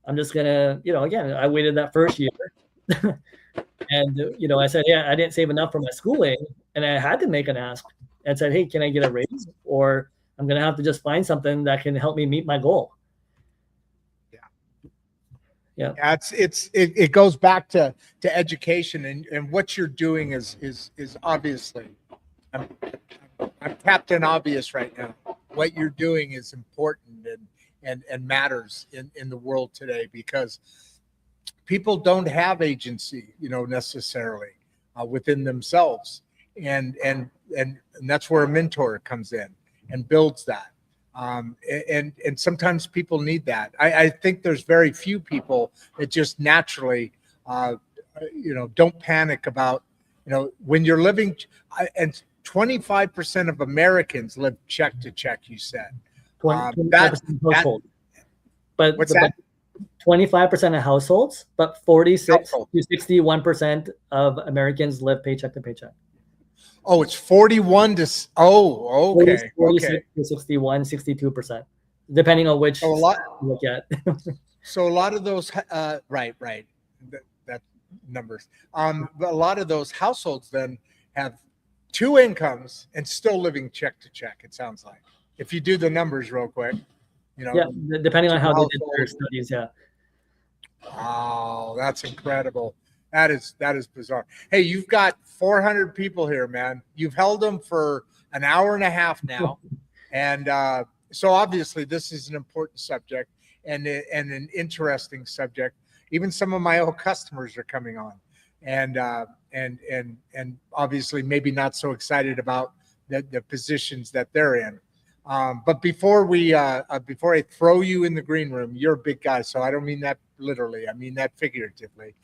I'm just going to, again, I waited that first year and, I said, yeah, I didn't save enough for my schooling and I had to make an ask and said, hey, can I get a raise? Or I'm going to have to just find something that can help me meet my goal. Yeah. It goes back to education and what you're doing is obviously, I'm Captain Obvious right now. What you're doing is important and matters in the world today, because people don't have agency, necessarily within themselves. And that's where a mentor comes in and builds that. And sometimes people need that. I think there's very few people that just naturally, don't panic about, when you're living, and 25% of Americans live check to check, you said. 25% household. But what's that? 25% of households, but 46 to 61% of Americans live paycheck to paycheck. Oh, it's 41 to, oh, okay. 46 to 61, 62%, depending on which you look at. So a lot of those, right. That numbers. But a lot of those households then have two incomes and still living check to check, it sounds like. If you do the numbers real quick, Yeah, depending on how they did their studies, yeah. Wow, that's incredible. That is bizarre. Hey, you've got 400 people here, man. You've held them for an hour and a half now. And so obviously this is an important subject and an interesting subject. Even some of my old customers are coming on and obviously maybe not so excited about the positions that they're in. But before I throw you in the green room, you're a big guy, so I don't mean that literally. I mean that figuratively.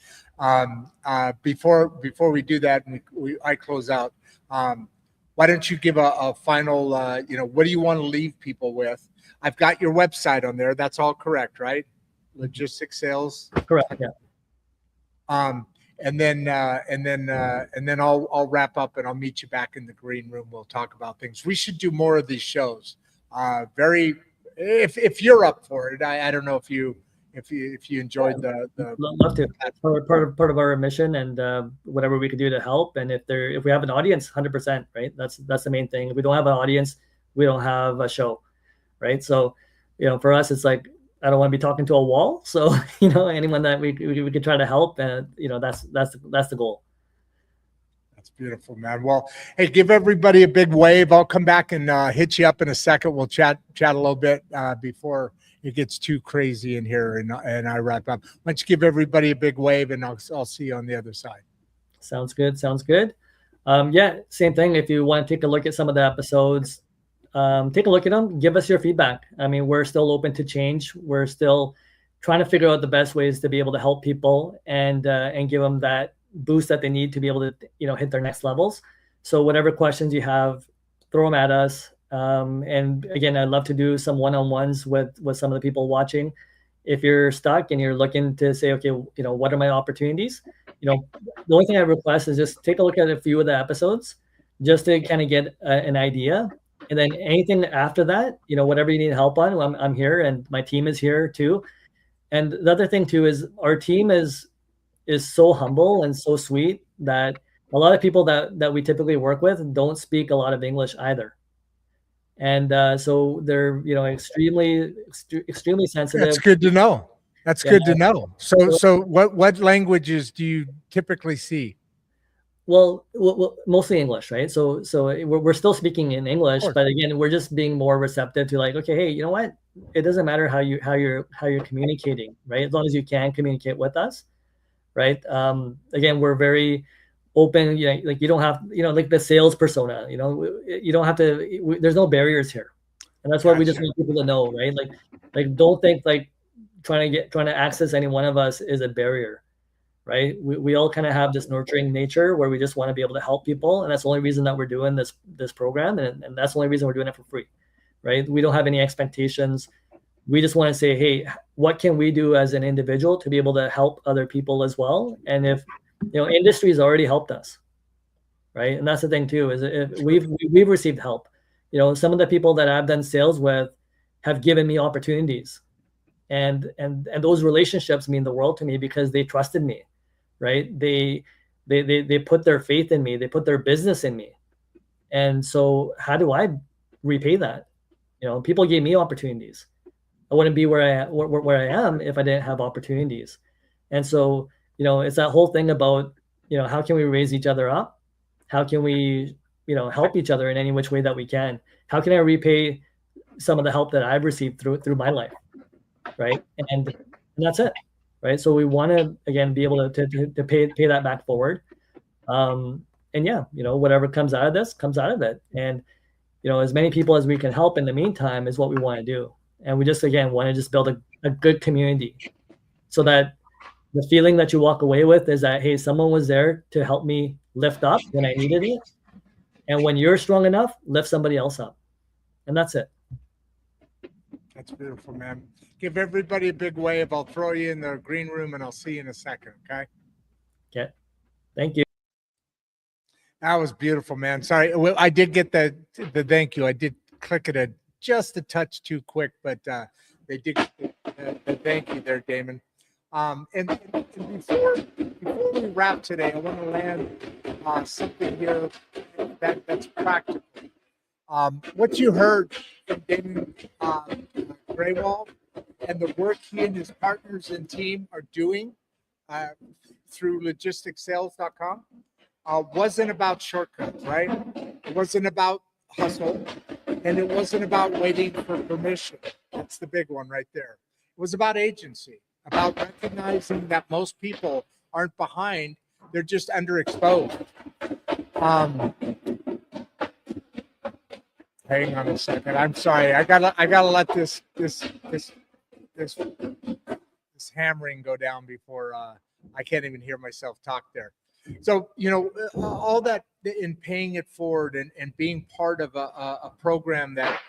Before we do that, and I close out. Why don't you give a final? What do you want to leave people with? I've got your website on there. That's all correct, right? Logistics Sales. Correct. Yeah. And then I'll wrap up and I'll meet you back in the green room. We'll talk about things. We should do more of these shows. If you're up for it. I don't know if you enjoyed the love to. Part of our mission and whatever we could do to help. And if we have an audience, 100%, right? That's the main thing. If we don't have an audience, we don't have a show, right? So, for us, it's like, I don't want to be talking to a wall. So, anyone that we could try to help, and that's the goal. That's beautiful, man. Well, hey, give everybody a big wave. I'll come back and hit you up in a second. We'll chat a little bit before it gets too crazy in here and I wrap up. Why don't you give everybody a big wave, and I'll see you on the other side. Sounds good. Yeah, same thing. If you want to take a look at some of the episodes, take a look at them, give us your feedback. I mean, we're still open to change. We're still trying to figure out the best ways to be able to help people and give them that boost that they need to be able to, hit their next levels. So whatever questions you have, throw them at us. And again, I'd love to do some one-on-ones with some of the people watching. If you're stuck and you're looking to say, okay, what are my opportunities? The only thing I request is just take a look at a few of the episodes just to kind of get an idea. And then anything after that, whatever you need help on, I'm here, and my team is here too. And the other thing too is our team is so humble and so sweet that a lot of people that we typically work with don't speak a lot of English either. And so they're extremely sensitive. That's good to know. That's good to know. So what languages do you typically see? Well, mostly English, right? So we're still speaking in English, but again, we're just being more receptive to like, okay, hey, you know what? It doesn't matter how you're communicating, right? As long as you can communicate with us, right? Again, we're very open. Like you don't have, like the sales persona. You don't have to. There's no barriers here, and that's what we just want people to know, right? Like don't think like trying to access any one of us is a barrier. Right? We all kind of have this nurturing nature where we just want to be able to help people. And that's the only reason that we're doing this program. And that's the only reason we're doing it for free, right? We don't have any expectations. We just want to say, hey, what can we do as an individual to be able to help other people as well? And if, industry has already helped us, right? And that's the thing too, is if we've received help. Some of the people that I've done sales with have given me opportunities. And those relationships mean the world to me because they trusted me. Right? They put their faith in me. They put their business in me. And so how do I repay that? People gave me opportunities. I wouldn't be where I am if I didn't have opportunities. And so, it's that whole thing about, how can we raise each other up? How can we, help each other in any which way that we can? How can I repay some of the help that I've received through my life? Right? And that's it. Right. So we want to, again, be able to pay that back forward. And yeah, whatever comes out of this comes out of it. And, as many people as we can help in the meantime is what we want to do. And we just, again, want to just build a good community so that the feeling that you walk away with is that, hey, someone was there to help me lift up when I needed it. And when you're strong enough, lift somebody else up. And that's it. That's beautiful, man. Give everybody a big wave. I'll throw you in the green room and I'll see you in a second. Okay. Okay. Thank you. That was beautiful, man. Sorry. Well, I did get the thank you. I did click it just a touch too quick, but they did the thank you there, Daman. And before we wrap today, I want to land something here that's practical. What you heard from Daman Grewal and the work he and his partners and team are doing through logisticsales.com wasn't about shortcuts, right? It wasn't about hustle, and it wasn't about waiting for permission. That's the big one right there. It was about agency, about recognizing that most people aren't behind, they're just underexposed. Hang on a second. I'm sorry. I gotta let this hammering go down before I can't even hear myself talk there. So, all that in paying it forward and being part of a program that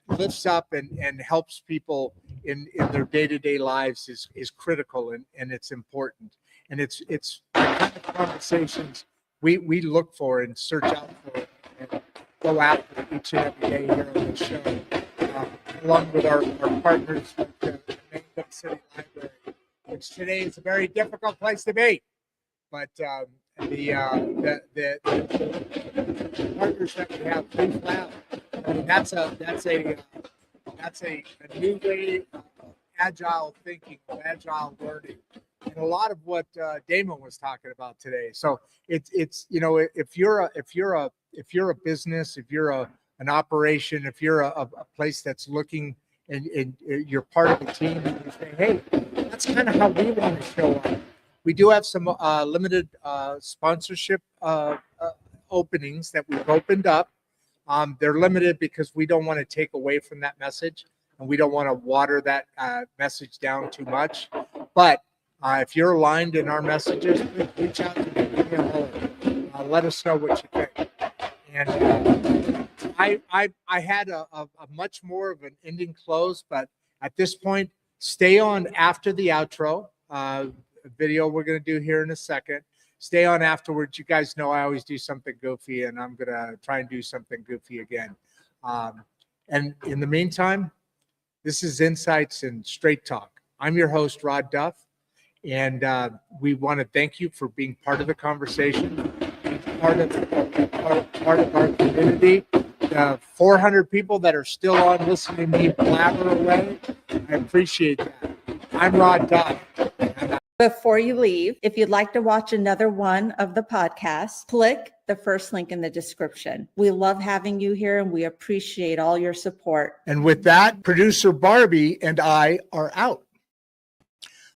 lifts up and helps people in their day-to-day lives is critical and it's important. And it's the kind of conversations we look for and search out for and go after each and every day here on the show, along with our partners at the Main City Library, which today is a very difficult place to be. But the partners that we have, please laugh. I mean, that's a new way of agile thinking, of agile learning, and a lot of what Daman was talking about today. So it's if you're a business, if you're an operation, if you're a place that's looking and you're part of the team, and you say, hey, that's kind of how we want to show up. We do have some limited sponsorship openings that we've opened up. They're limited because we don't want to take away from that message, and we don't want to water that message down too much. But if you're aligned in our messages, please reach out to me. Let us know what you think. And I had a much more of an ending close, but at this point, stay on after the outro video we're going to do here in a second. Stay on afterwards. You guys know I always do something goofy, and I'm going to try and do something goofy again. And in the meantime, this is Insights and Straight Talk. I'm your host, Rodd Duff, and we want to thank you for being part of the conversation, part of our community. 400 people that are still on listening to me blabber away. I appreciate that. I'm Rodd Duff. Before you leave, if you'd like to watch another one of the podcasts, click the first link in the description. We love having you here and we appreciate all your support. And with that, producer Barbie and I are out.